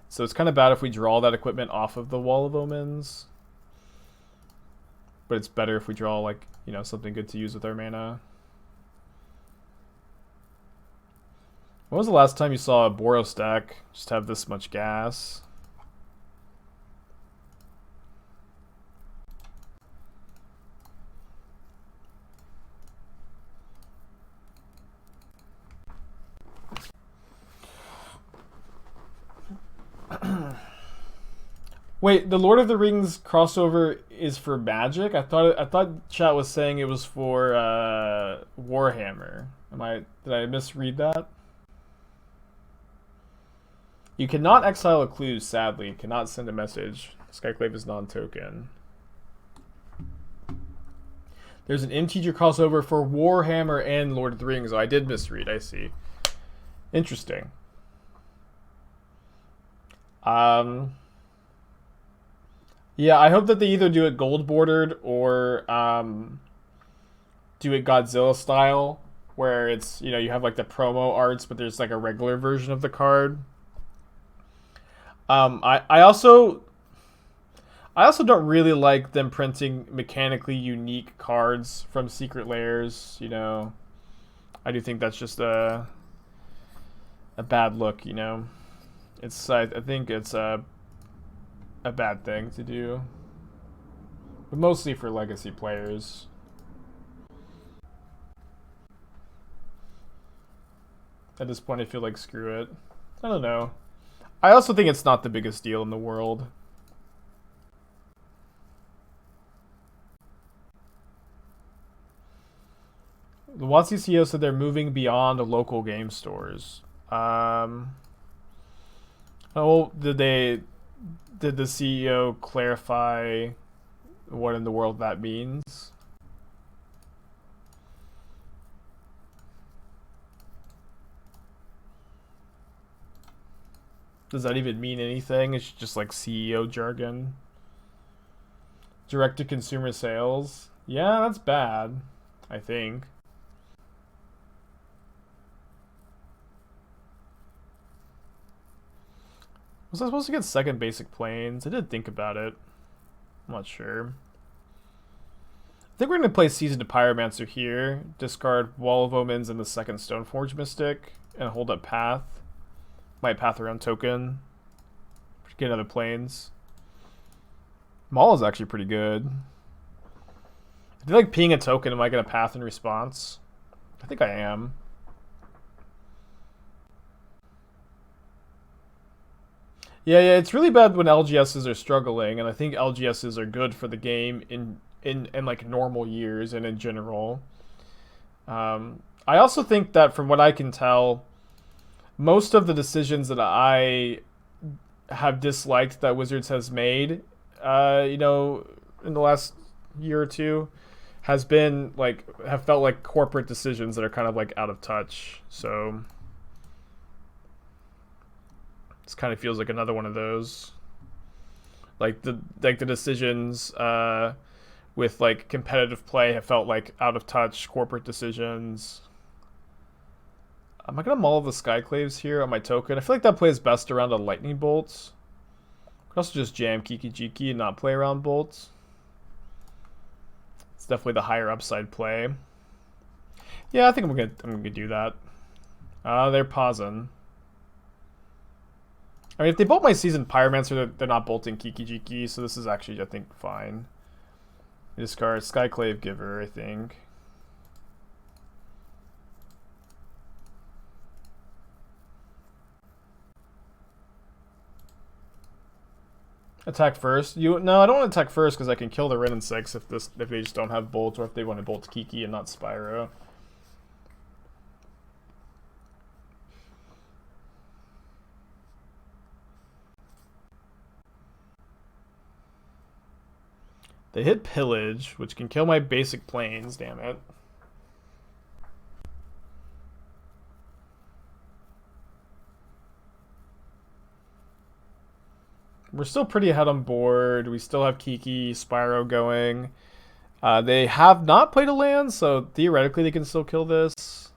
So it's kind of bad if we draw that equipment off of the Wall of Omens. But it's better if we draw, like, you know, something good to use with our mana. When was the last time you saw a Boros deck just have this much gas? Wait, the Lord of the Rings crossover is for Magic? I thought chat was saying it was for Warhammer. Did I misread that? You cannot exile a clue, sadly. Cannot send a message. Skyclave is non-token. There's an MTG crossover for Warhammer and Lord of the Rings. Oh, I did misread, I see. Interesting. Yeah, I hope that they either do it gold bordered or do it Godzilla style, where it's, you know, you have like the promo arts, but there's like a regular version of the card. I also don't really like them printing mechanically unique cards from Secret Lairs, you know. I do think that's just a bad look, you know. I think it's a bad thing to do. But mostly for legacy players. At this point I feel like screw it. I don't know. I also think it's not the biggest deal in the world. The WotC CEO said they're moving beyond local game stores. Oh, did the CEO clarify what in the world that means? Does that even mean anything? It's just like CEO jargon. Direct-to-consumer sales. Yeah, that's bad, I think. Was I supposed to get second basic planes? I did think about it. I'm not sure. I think we're going to play Seasoned Pyromancer here. Discard Wall of Omens and the second Stoneforge Mystic. And hold up Path. Might path around token. Get other planes. Maul is actually pretty good. I feel like ping a token, am I going to path in response? I think I am. Yeah, it's really bad when LGSs are struggling, and I think LGSs are good for the game in like normal years and in general. I I also think that from what I can tell, most of the decisions that I have disliked that Wizards has made, you know, in the last year or two, have felt like corporate decisions that are kind of like out of touch. So this kind of feels like another one of those. Like the decisions with like competitive play have felt like out of touch corporate decisions. Am I gonna maul the Skyclaves here on my token? I feel like that plays best around a lightning bolts. I could also just jam Kiki-Jiki and not play around bolts. It's definitely the higher upside play. Yeah, I think I'm gonna do that. They're pausing. I mean, if they bolt my Seasoned Pyromancer, they're not bolting Kiki-Jiki, so this is actually, I think, fine. I discard Skyclave Giver, I think. Attack first. No, I don't want to attack first because I can kill the Wrenn and 6 if they just don't have bolts, or if they want to bolt Kiki and not Spyro. They hit Pillage, which can kill my basic planes, damn it. We're still pretty ahead on board. We still have Kiki, Spyro going. They have not played a land, so theoretically they can still kill this.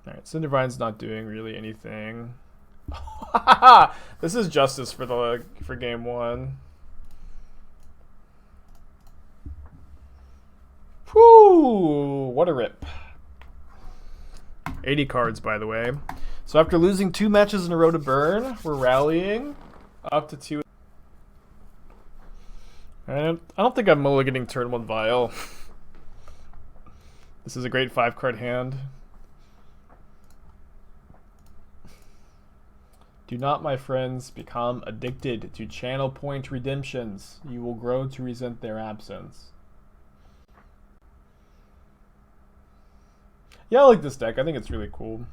Alright, Cindervine's not doing really anything. This is justice for game 1. Whew, what a rip. 80 cards, by the way. So after losing 2 matches in a row to Burn, we're rallying up to 2. And I don't think I'm mulliganing turn 1 Vial. This is a great 5-card hand. Do not, my friends, become addicted to channel point redemptions. You will grow to resent their absence. Yeah, I like this deck. I think it's really cool.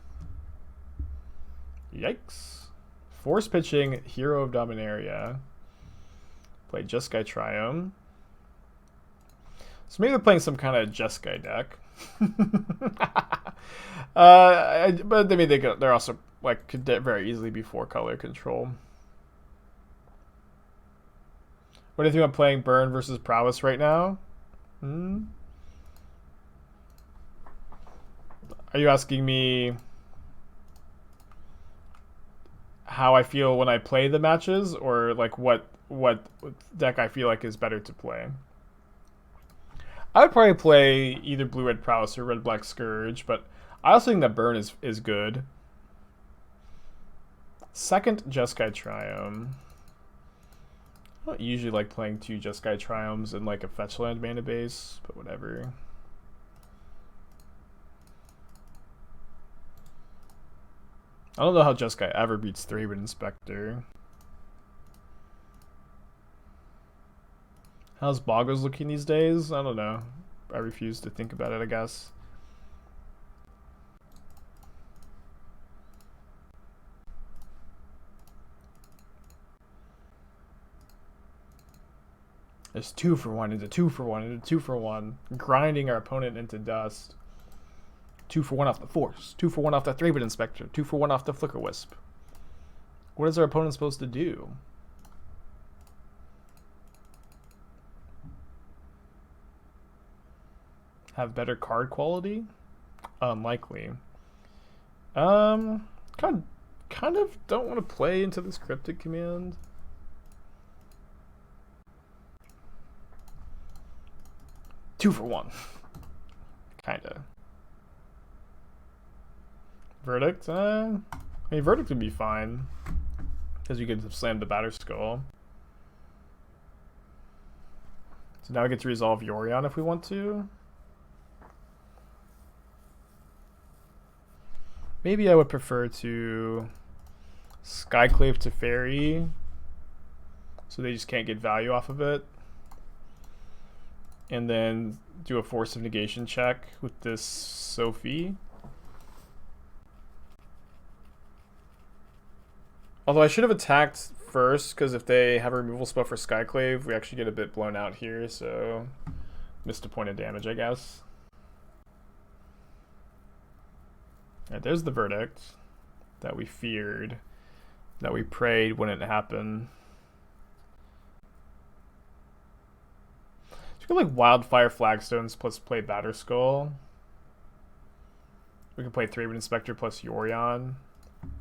Yikes. Force pitching Hero of Dominaria. Play Jeskai Triome. So maybe they're playing some kind of Jeskai deck. But I mean, they're also like could very easily be 4-color control. What do you think about playing Burn versus Prowess right now? Are you asking me how I feel when I play the matches, or like what deck I feel like is better to play? I would probably play either Blue-Red Prowess or Red-Black Scourge, but I also think that Burn is good. Second Jeskai Triome. I don't usually like playing 2 Jeskai Triomes in like a fetch land mana base, but whatever. I don't know how Jeskai ever beats Thraben Inspector. How's Boggles looking these days? I don't know. I refuse to think about it, I guess. It's 2 for 1 into 2 for 1 into 2 for 1. Grinding our opponent into dust. 2 for 1 off the Force. 2 for 1 off the Thraben Inspector. 2 for 1 off the Flickerwisp. What is our opponent supposed to do? Have better card quality? Unlikely. Kind of don't want to play into this Cryptic Command. Two for 1. Kinda. Verdict? I mean, Verdict would be fine. Because you could slam the Batterskull. So now we get to resolve Yorion if we want to. Maybe I would prefer to Skyclave to Fairy, so they just can't get value off of it. and then do a Force of Negation check with this Sophie. Although I should have attacked first, because if they have a removal spell for Skyclave, we actually get a bit blown out here, so missed a point of damage, I guess. Alright, there's the verdict that we feared, that we prayed wouldn't happen. Let's go like Wildfire Flagstones plus play Batterskull. We can play Thraben Inspector plus Yorion.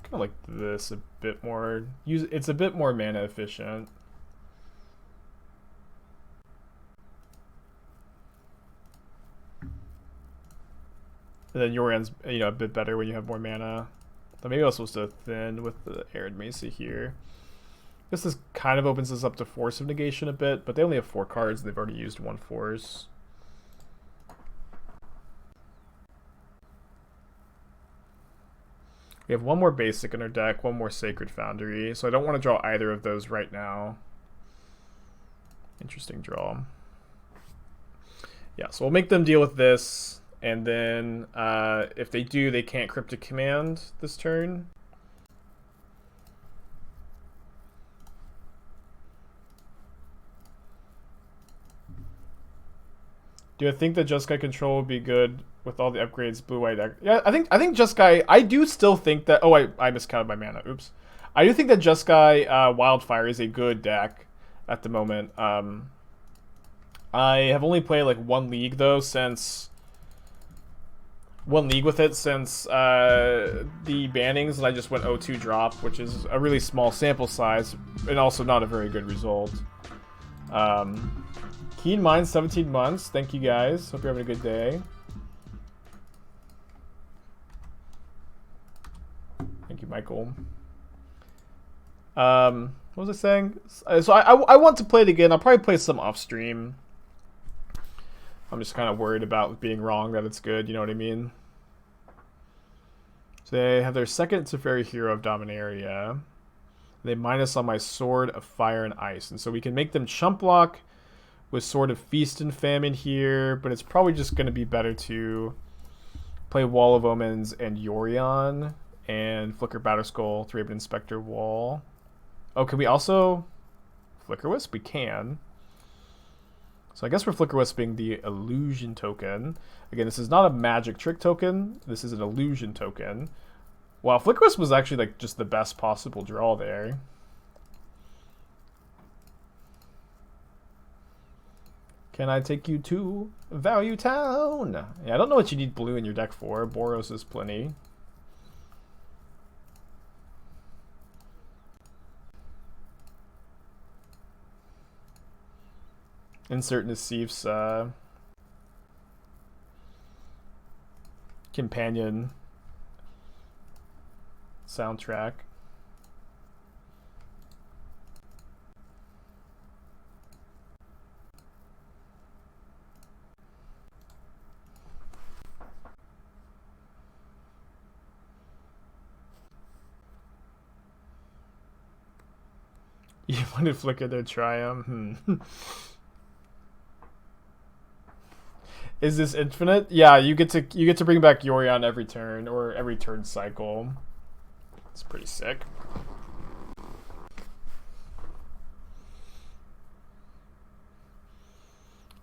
Kind of like this a bit more. It's a bit more mana efficient. And then Yorion's, a bit better when you have more mana. But maybe I was supposed to thin with the Arid Mesa here. This kind of opens us up to Force of Negation a bit, but they only have 4 cards. They've already used 1 Force. We have 1 more basic in our deck, 1 more Sacred Foundry, so I don't want to draw either of those right now. Interesting draw. Yeah, so we'll make them deal with this, and then if they do, they can't Cryptic Command this turn. Do I think that Jeskai control would be good with all the upgrades blue-white deck? Yeah, I think Jeskai. I do still think that. Oh, I miscounted my mana. Oops. I do think that Jeskai Wildfire is a good deck at the moment. I have only played like 1 league though since 1 league with it since the bannings, and I just went 0-2 drop, which is a really small sample size and also not a very good result. Keen Mind, 17 months. Thank you guys. Hope you're having a good day. Thank you, Michael. What was I saying? So I want to play it again. I'll probably play some off stream. I'm just kind of worried about being wrong that it's good. You know what I mean? So they have their second Teferi Hero of Dominaria. They minus on my Sword of Fire and Ice, and so we can make them chump block with Sword of Feast and Famine here, but it's probably just going to be better to play Wall of Omens and Yorion and Flicker Batterskull, Thraben Inspector Wall. Oh, can we also Flickerwisp? We can. So I guess we're Flickerwisping the Illusion token. Again, this is not a magic trick token. This is an Illusion token. Wow, Flickerwisp was actually like just the best possible draw there. Can I take you to Value Town? Yeah, I don't know what you need blue in your deck for. Boros is plenty. Insert Nassif's companion soundtrack. You wanted Flicker to try him? Is this infinite? Yeah, you get to bring back Yorion every turn or every turn cycle. It's pretty sick.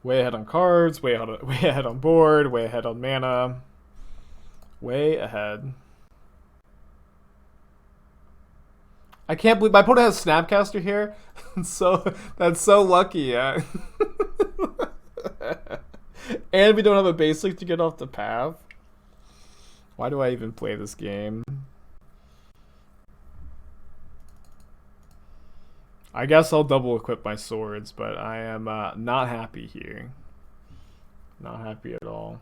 Way ahead on cards, way ahead on board, way ahead on mana. Way ahead. I can't believe my opponent has Snapcaster here. So that's so lucky, yeah. And we don't have a basic to get off the path. Why do I even play this game? I guess I'll double equip my swords, but I am not happy here. Not happy at all.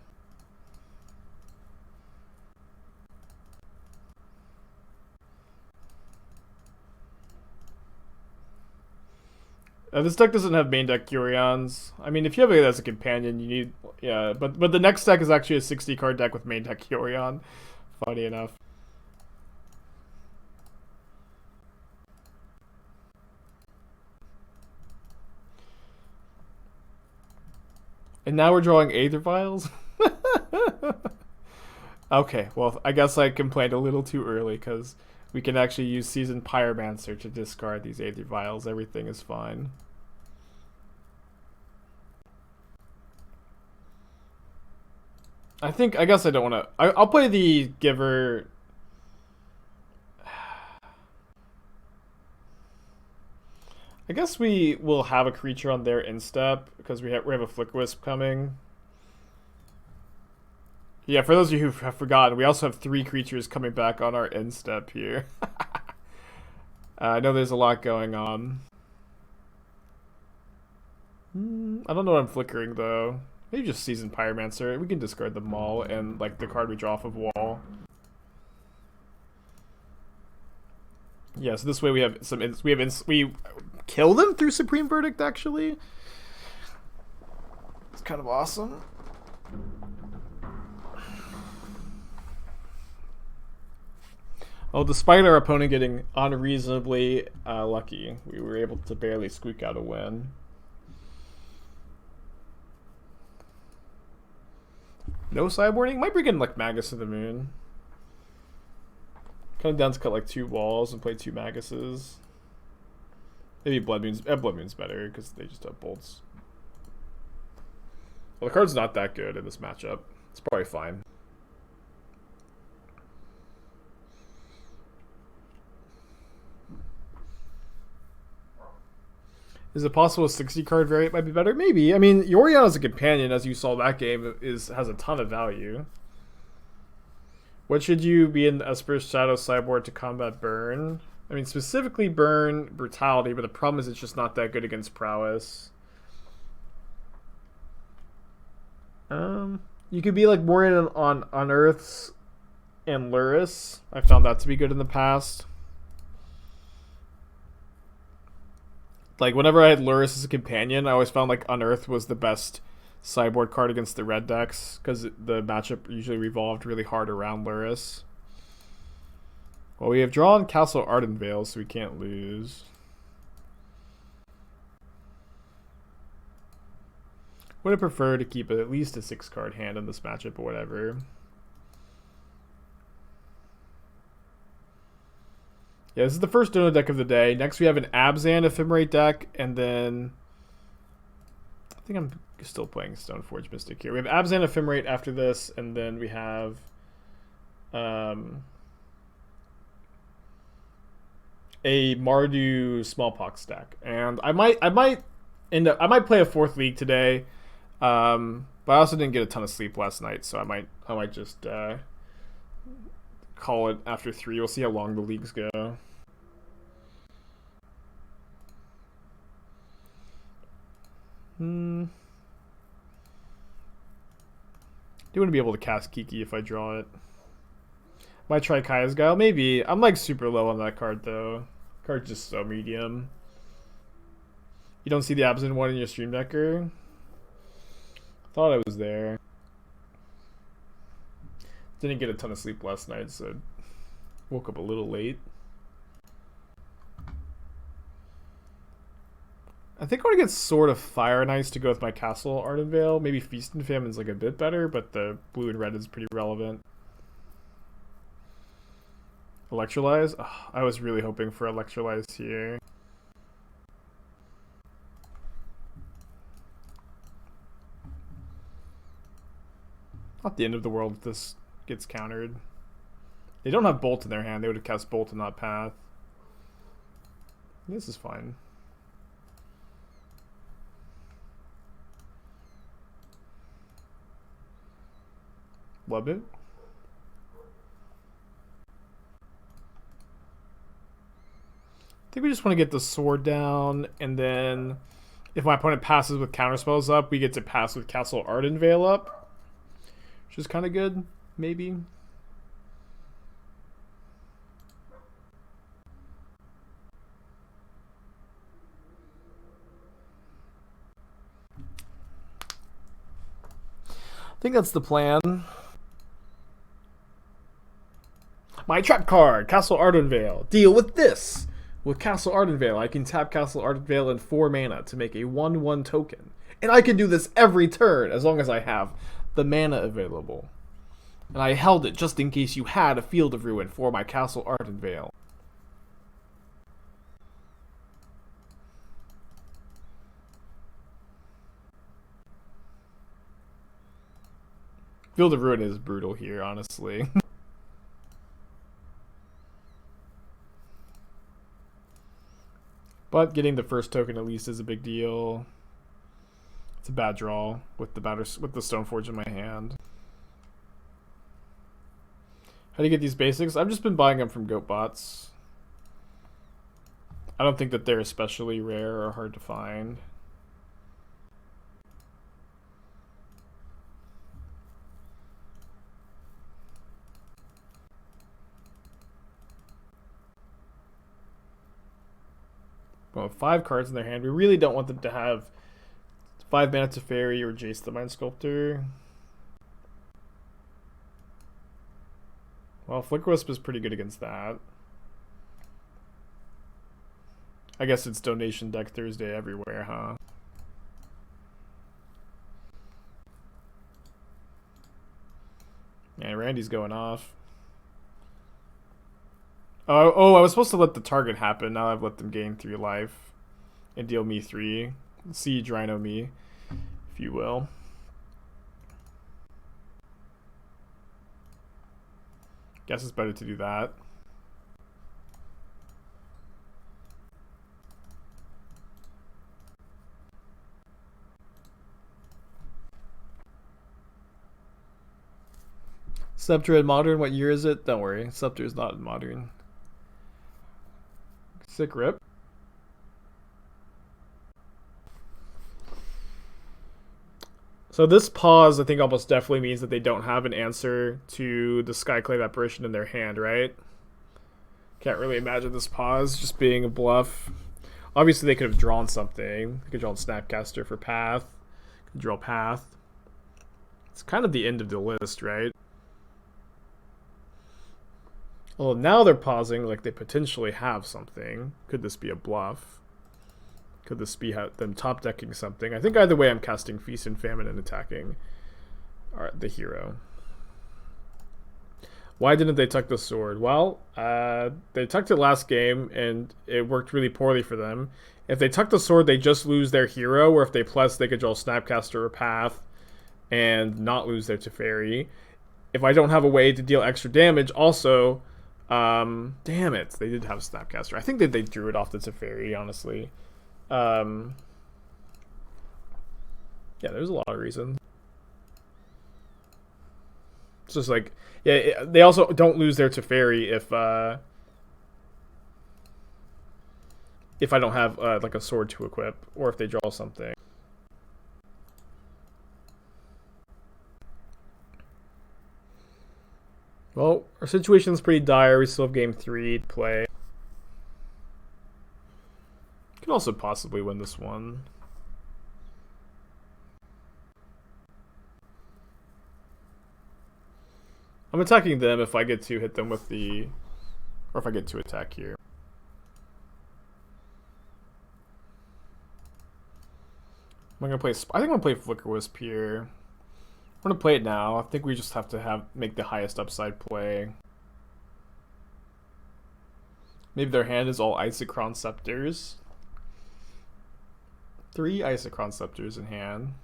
This deck doesn't have main deck Yorions. I mean, if you have it as a companion, you need... Yeah, but the next deck is actually a 60 card deck with main deck Yorion. Funny enough. And now we're drawing Aether Vials? Okay, well, I guess I complained a little too early, because we can actually use Seasoned Pyromancer to discard these Aether Vials. Everything is fine. I guess I don't want to... I'll play the Giver... I guess we will have a creature on their instep, because we have a Flickerwisp coming. Yeah, for those of you who have forgotten, we also have 3 creatures coming back on our instep here. I know there's a lot going on. I don't know what I'm flickering, though. Maybe just Seasoned Pyromancer. We can discard the Maul and, like, the card we draw off of Wall. Yeah, so this way we have some... We kill them through Supreme Verdict, actually. It's kind of awesome. Well, despite our opponent getting unreasonably lucky, we were able to barely squeak out a win. No sideboarding? Might bring in, like, Magus of the Moon. Kind of down to cut, like, 2 walls and play 2 Maguses. Maybe Blood Moon's better, because they just have bolts. Well, the card's not that good in this matchup. It's probably fine. Is it possible a 60-card variant might be better? Maybe. I mean, Yorion as a companion, as you saw that game, has a ton of value. What should you be in the Esper's Shadow sideboard to combat Burn? I mean, specifically Burn Brutality, but the problem is it's just not that good against Prowess. You could be like more in on Unearths and Luris. I found that to be good in the past. Like, whenever I had Luris as a companion, I always found, like, Unearth was the best sideboard card against the red decks, because the matchup usually revolved really hard around Luris. Well, we have drawn Castle Ardenvale, so we can't lose. Would have preferred to keep at least a 6-card hand in this matchup or whatever. Yeah, this is the first Dono deck of the day. Next we have an Abzan Ephemerate deck, and then... I think I'm still playing Stoneforge Mystic here. We have Abzan Ephemerate after this, and then we have... a Mardu Smallpox deck. And I might play a 4th league today. But I also didn't get a ton of sleep last night, so I might just call it after 3. We'll see how long the leagues go. Do want to be able to cast Kiki if I draw it. Might try Kaya's Guile. Maybe. I'm like super low on that card though. Card's just so medium. You don't see the Absent one in your Stream Decker? Thought I was there. Didn't get a ton of sleep last night, so woke up a little late. I think I want to get Sword of Fire and Ice to go with my Castle Ardenvale. Maybe Feast and Famine's like a bit better, but the blue and red is pretty relevant. Electrolyze? Oh, I was really hoping for Electrolyze here. Not the end of the world if this gets countered. They don't have Bolt in their hand. They would have cast Bolt and not Path. This is fine. Love it. I think we just want to get the sword down, and then if my opponent passes with counterspells up, we get to pass with Castle Ardenvale up, which is kind of good, maybe. I think that's the plan. My trap card, Castle Ardenvale. Deal with this. With Castle Ardenvale, I can tap Castle Ardenvale in 4 mana to make a 1/1 token. And I can do this every turn as long as I have the mana available. And I held it just in case you had a Field of Ruin for my Castle Ardenvale. Field of Ruin is brutal here, honestly. But getting the first token at least is a big deal. It's a bad draw with the Stoneforge in my hand. How do you get these basics? I've just been buying them from GoatBots. I don't think that they're especially rare or hard to find. Well, 5 cards in their hand. We really don't want them to have 5 mana Teferi or Jace the Mind Sculptor. Well, Flickerwisp is pretty good against that. I guess it's Donation Deck Thursday everywhere, huh? Yeah, Randy's going off. Oh, I was supposed to let the target happen. Now I've let them gain 3 life and deal me 3. Siege Rhino me, if you will. Guess it's better to do that. Scepter in Modern, what year is it? Don't worry, Scepter is not in Modern. Sick rip. So this pause, I think, almost definitely means that they don't have an answer to the Skyclave Apparition in their hand, right? Can't really imagine this pause just being a bluff. Obviously, they could have drawn something. They could draw Snapcaster for Path. Could draw Path. It's kind of the end of the list, right? Well, now they're pausing like they potentially have something. Could this be a bluff? Could this be them top decking something? I think either way I'm casting Feast and Famine and attacking the hero. Why didn't they tuck the sword? Well, they tucked it last game and it worked really poorly for them. If they tuck the sword, they just lose their hero, or if they plus, they could draw Snapcaster or Path and not lose their Teferi. If I don't have a way to deal extra damage, also... damn it, they did have Snapcaster. I think that they drew it off the Teferi, honestly. Yeah, there's a lot of reasons. It's just like, yeah, they also don't lose their Teferi if I don't have like a sword to equip, or if they draw something. Well, our situation's pretty dire. We still have game 3 to play. Could also possibly win this one. I'm attacking them if I get to hit them with the... or if I get to attack here. I'm gonna play... I think I'm gonna play Flickerwisp here. I'm gonna play it now. I think we just have to make the highest upside play. Maybe their hand is all Isochron Scepters. 3 Isochron Scepters in hand.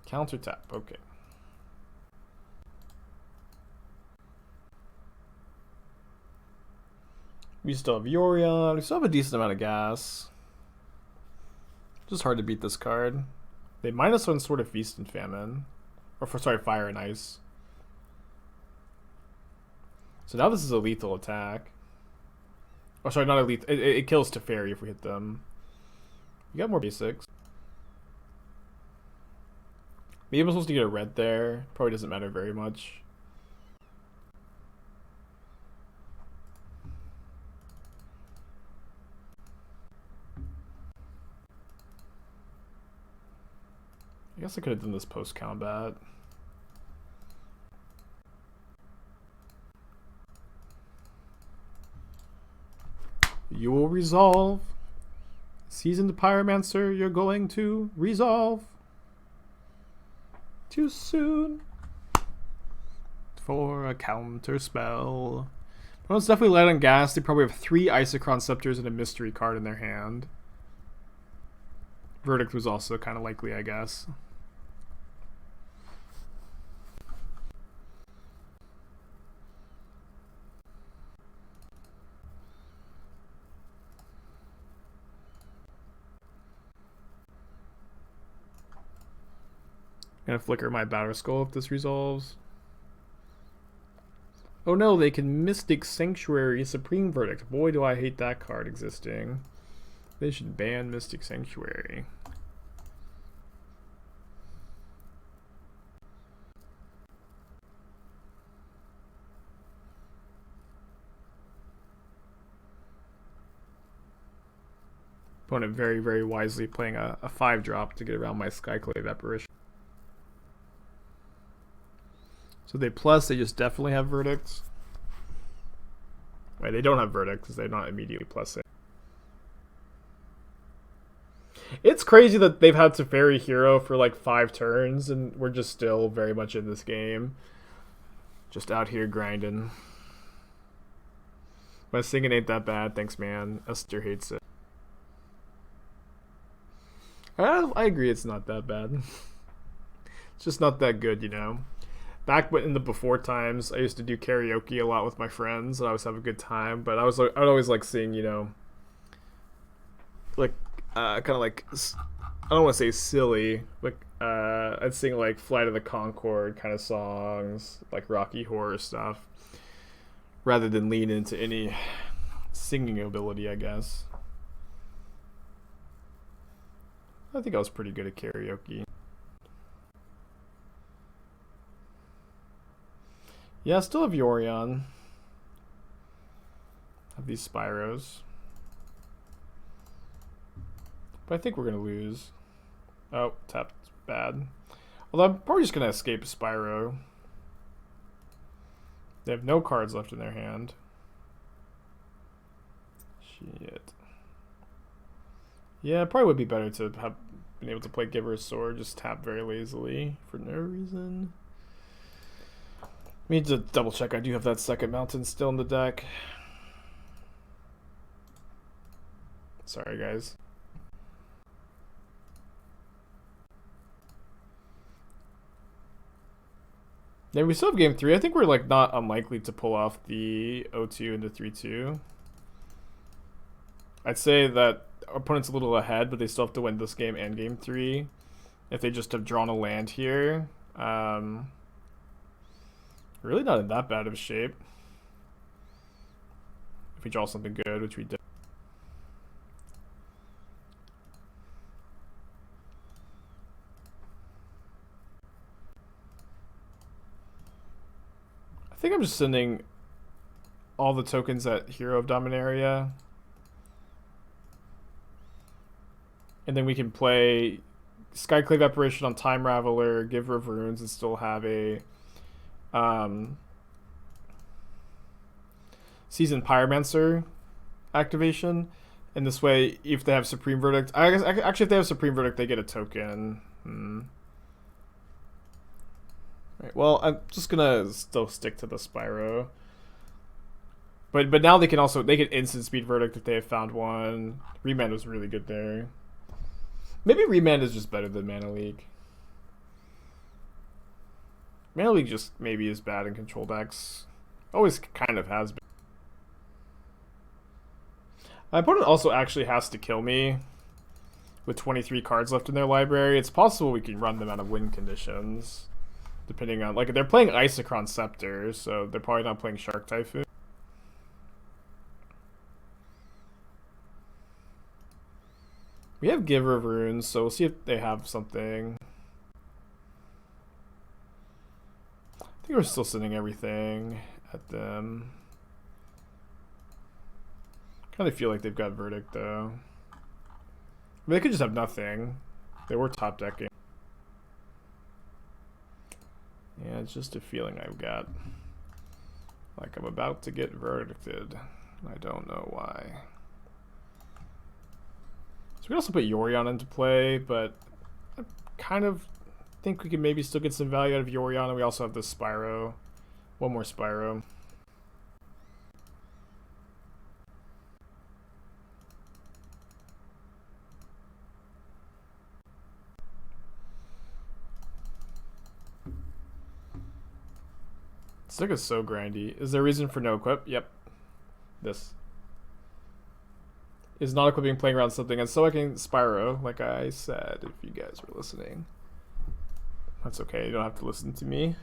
Counter tap, okay. We still have Yorion. We still have a decent amount of gas. Just hard to beat this card. They -1 Sword of Feast and Famine. Or sorry, Fire and Ice. So now this is a lethal attack. Oh, sorry, not a lethal. It kills Teferi if we hit them. You got more basics. Maybe I'm supposed to get a red there. Probably doesn't matter very much. I guess I could have done this post-combat. You will resolve. Seasoned Pyromancer, you're going to resolve. Too soon for a counter spell. Opponent's definitely light on gas. They probably have 3 Isochron Scepters and a mystery card in their hand. Verdict was also kind of likely, I guess. Gonna flicker my Batterskull if this resolves. Oh no, they can Mystic Sanctuary Supreme Verdict. Boy, do I hate that card existing. They should ban Mystic Sanctuary. Opponent very, very wisely playing a 5-drop to get around my Skyclave Apparition. So they just definitely have verdicts. Wait, they don't have verdicts because they're not immediately plussing. It's crazy that they've had Teferi Hero for like 5 turns and we're just still very much in this game. Just out here grinding. My singing ain't that bad, thanks man. Esther hates it. I agree it's not that bad. It's just not that good, you know. Back in the before times, I used to do karaoke a lot with my friends, and I always have a good time. But I'd always like sing, you know, like kind of like, I don't want to say silly, but I'd sing like Flight of the Conchord kind of songs, like Rocky Horror stuff, rather than lean into any singing ability, I guess. I think I was pretty good at karaoke. Yeah, I still have Yorion. Have these Spyros. But I think we're going to lose. Oh, tapped bad. Although I'm probably just going to escape Spyro. They have no cards left in their hand. Shit. Yeah, it probably would be better to have been able to play Giver's Sword, just tap very lazily for no reason. I need to double check. I do have that second mountain still in the deck. Sorry, guys. Yeah, we still have game 3. I think we're like not unlikely to pull off the 0-2 into 3-2. I'd say that our opponent's a little ahead, but they still have to win this game and game 3. If they just have drawn a land here. Really not in that bad of shape. If we draw something good, which we did. I think I'm just sending all the tokens at Hero of Dominaria. And then we can play Skyclave Apparition on Time Raveler, Giver of Runes, and still have a Seasoned Pyromancer activation. And this way, if they have Supreme Verdict, I guess actually if they have Supreme Verdict, they get a token. Right, well, I'm just gonna still stick to the Spyro. But now they can instant speed Verdict if they have found one. Remand was really good there. Maybe Remand is just better than Mana Leak. Mana Leak just maybe is bad in control decks. Always kind of has been. My opponent also actually has to kill me with 23 cards left in their library. It's possible we can run them out of win conditions. Depending on, like, they're playing Isochron Scepters, so they're probably not playing Shark Typhoon. We have Giver of Runes, so we'll see if they have something. I think we're still sending everything at them. Kind of feel like they've got Verdict, though. I mean, they could just have nothing. They were top decking. Yeah, it's just a feeling I've got. Like I'm about to get verdicted. I don't know why. So could also put Yorion into play, but I kind of think we could maybe still get some value out of Yorion, and we also have this Spyro. One more Spyro. This deck is so grindy. Is there a reason for no equip? Yep. This. Is not equipping playing around something, and so I can Spyro, like I said, if you guys were listening. That's okay, you don't have to listen to me.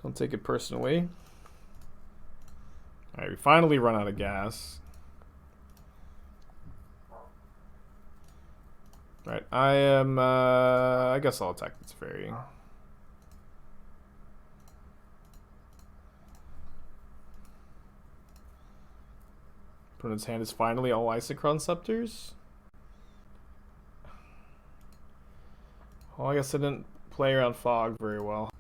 Don't take it personally. Alright, we finally run out of gas. Alright, I am, I guess I'll attack this fairy. Opponent's hand is finally all Isochron Scepters. Well, I guess I didn't play around Fog very well.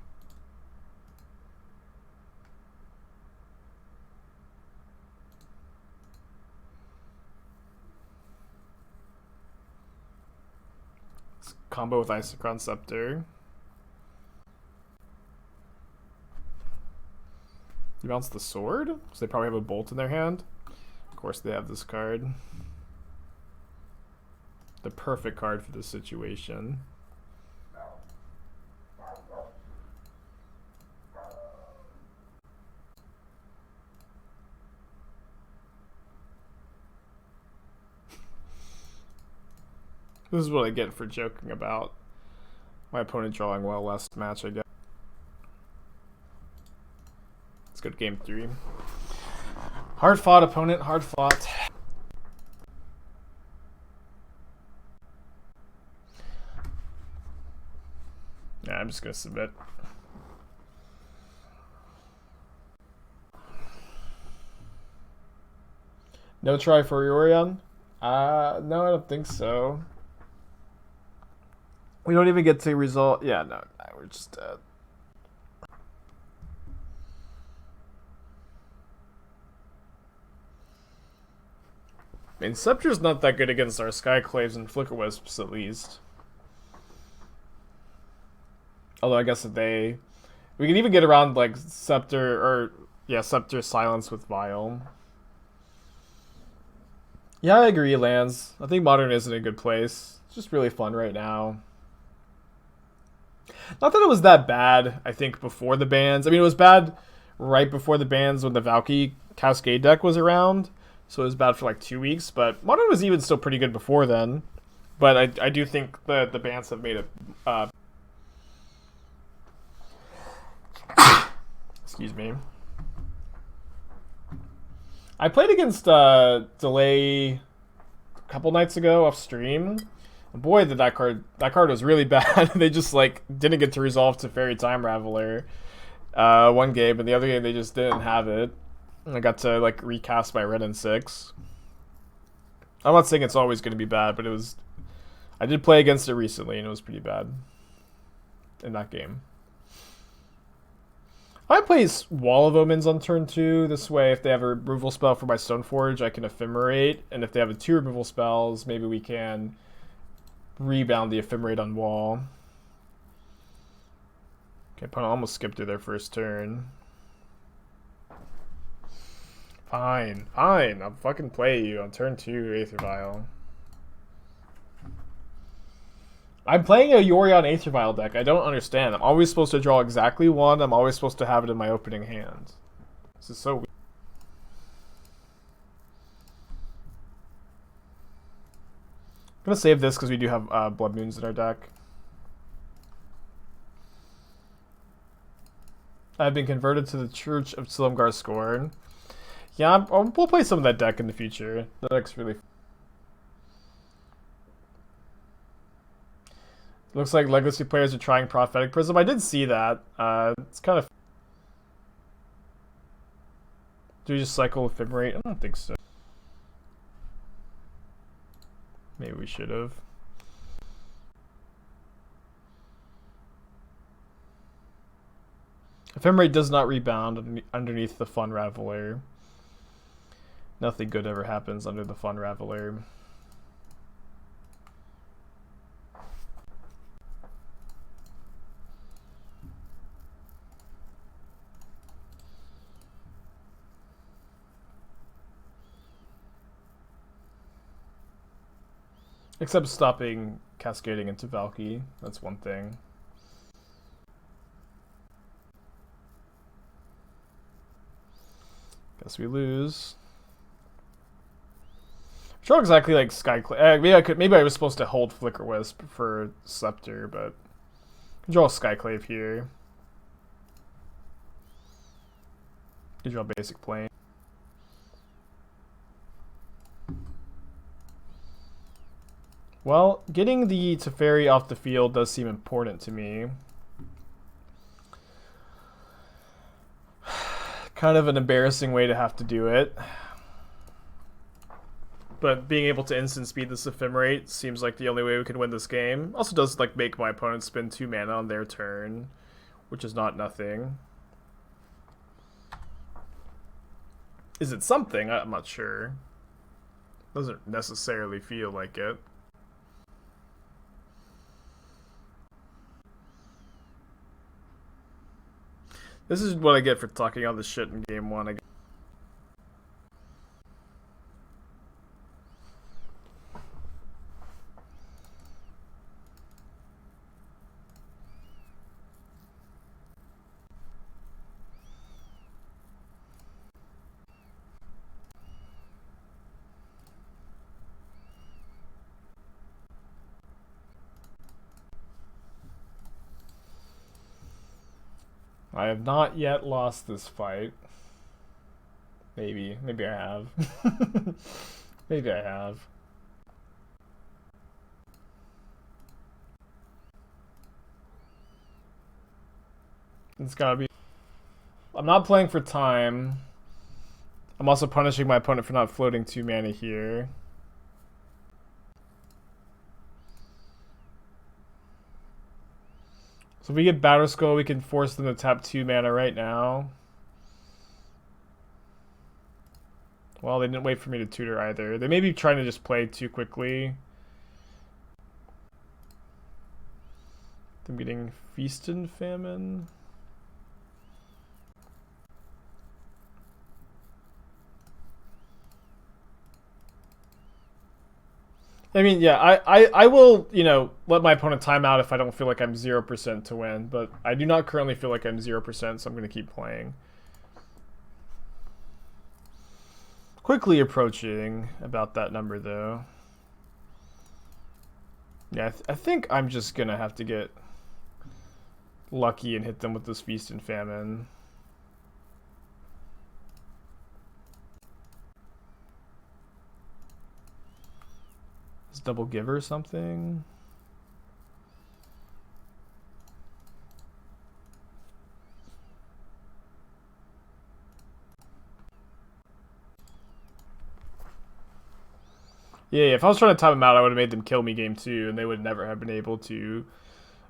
Let's combo with Isochron Scepter. You bounce the sword? So they probably have a bolt in their hand. Of course they have this card. The perfect card for this situation. This is what I get for joking about my opponent drawing well last match, I guess. Let's go to game 3. Hard fought opponent, hard fought. Yeah, I'm just gonna submit. No try for Yorion? No, I don't think so. We don't even get to result. Yeah, no, we're just dead. I mean, Scepter's not that good against our Skyclaves and Flickerwisps, at least. Although I guess that we can even get around like Scepter or Scepter Silence with Vial. Yeah, I agree, Lance. I think Modern is in a good place. It's just really fun right now. Not that it was that bad, I think, before the bans. I mean, it was bad right before the bans when the Valky Cascade deck was around. So it was bad for like 2 weeks, but Modern was even still pretty good before then. But I do think the bans have made it... excuse me. I played against Delay a couple nights ago off stream. Boy, did that card was really bad. They just like didn't get to resolve to Fairy Time Raveler one game, and the other game they just didn't have it. And I got to like recast my Red and 6. I'm not saying it's always going to be bad, but it was. I did play against it recently, and it was pretty bad in that game. I play Wall of Omens on turn 2. This way, if they have a removal spell for my Stoneforge, I can Ephemerate, and if they have 2 removal spells, maybe we can rebound the Ephemerate on wall. Okay, opponent almost skipped through their first turn. Fine. I'll fucking play you on turn 2, Aether Vial. I'm playing a Yorion Aether Vial deck. I don't understand. I'm always supposed to draw exactly 1. I'm always supposed to have it in my opening hand. This is so weird. I'm going to save this because we do have Blood Moons in our deck. I've been converted to the Church of Silumgar Scorn. Yeah, we'll play some of that deck in the future. The deck's really fun. Looks like Legacy players are trying Prophetic Prism. I did see that. It's kind of... Do we just cycle Ephemerate? I don't think so. Maybe we should have. Ephemerate does not rebound underneath the Fun Raveler. Nothing good ever happens under the Fun Raveler. Except stopping cascading into Valky. That's one thing. Guess we lose. It's not exactly like Skyclave. Maybe I was supposed to hold Flickerwisp for Scepter, but I can draw a Skyclave here. You draw basic plane. Well, getting the Teferi off the field does seem important to me. Kind of an embarrassing way to have to do it. But being able to instant speed this Ephemerate seems like the only way we can win this game. Also does like make my opponent spend 2 mana on their turn, which is not nothing. Is it something? I'm not sure. Doesn't necessarily feel like it. This is what I get for talking all this shit in game 1. I have not yet lost this fight. Maybe I have. Maybe I have. It's gotta be. I'm not playing for time. I'm also punishing my opponent for not floating 2 mana here. So if we get Batterskull, we can force them to tap 2 mana right now. Well, they didn't wait for me to tutor either. They may be trying to just play too quickly. I'm getting Feast and Famine. I mean, yeah, I will, you know, let my opponent time out if I don't feel like I'm 0% to win, but I do not currently feel like I'm 0%, so I'm going to keep playing. Quickly approaching about that number, though. Yeah, I think I'm just going to have to get lucky and hit them with this Feast and Famine. Double Giver or something. Yeah, if I was trying to time them out, I would have made them kill me game 2, and they would never have been able to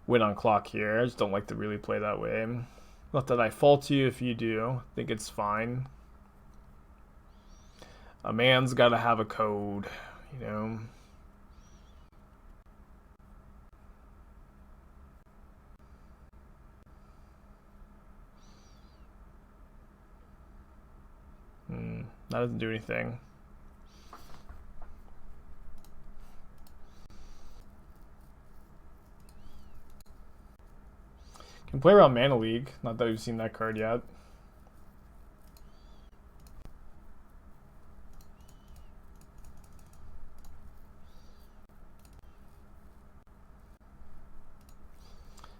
win on clock here. I just don't like to really play that way. Not that I fault you if you do. I think it's fine. A man's gotta have a code, you know? That doesn't do anything. Can play around Mana League. Not that we've seen that card yet.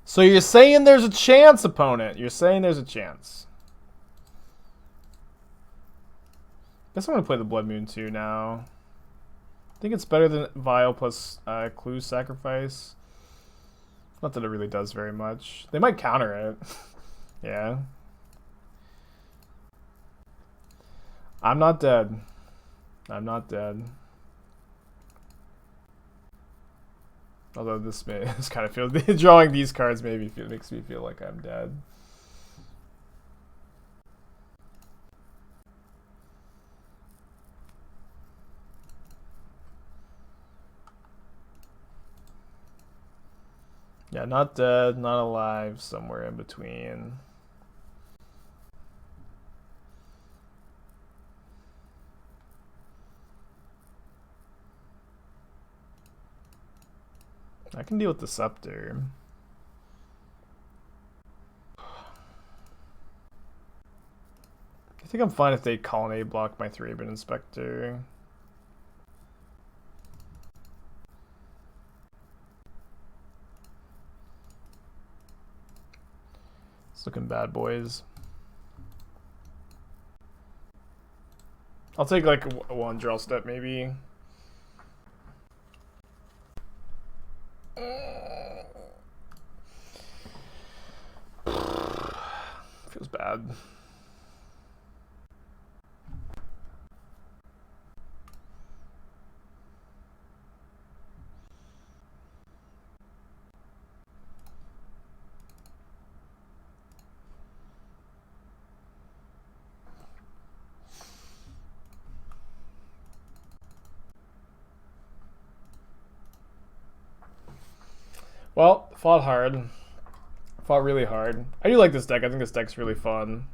So you're saying there's a chance, opponent. You're saying there's a chance. Guess I'm going to play the Blood Moon 2 now. I think it's better than Vial plus Clue Sacrifice. Not that it really does very much. They might counter it. Yeah. I'm not dead. I'm not dead. Although this kind of feels... drawing these cards makes me feel like I'm dead. Yeah, not dead, not alive, somewhere in between. I can deal with the Scepter. I think I'm fine if they Colonnade block my Thraben Inspector. It's looking bad, boys. I'll take like one draw step maybe. Feels bad. Well, fought hard. Fought really hard. I do like this deck. I think this deck's really fun.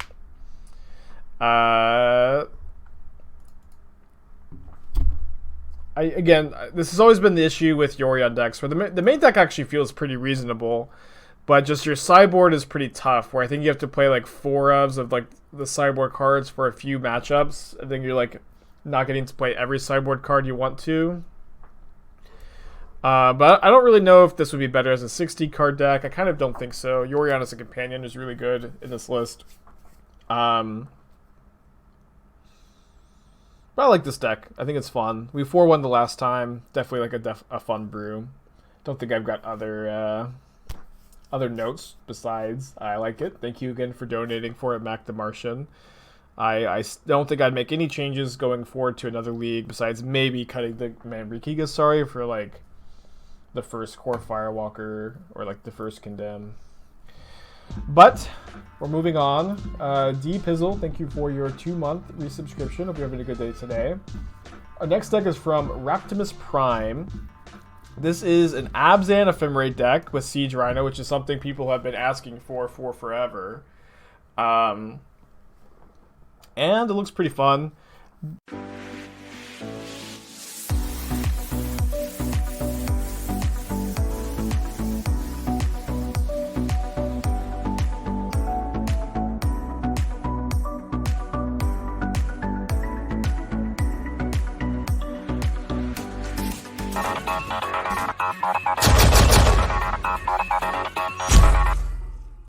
Again, this has always been the issue with Yorion decks, where the main deck actually feels pretty reasonable, but just your sideboard is pretty tough, where I think you have to play like 4 of like the sideboard cards for a few matchups. I think you're like not getting to play every sideboard card you want to. But I don't really know if this would be better as a 60 card deck. I kind of don't think so. Yorion as a companion is really good in this list. But I like this deck. I think it's fun. We 4-1 the last time. Definitely like a fun brew. Don't think I've got other notes besides I like it. Thank you again for donating for it, Mac the Martian. I don't think I'd make any changes going forward to another league besides maybe cutting the Manriki-Gusari for like the first Core Firewalker or like the first Condemn. But we're moving on. D Pizzle, thank you for your 2-month resubscription. Hope you're having a good day today. Our next deck is from Raptimus Prime. This is an Abzan Ephemerate deck with Siege Rhino, which is something people have been asking for forever. And it looks pretty fun.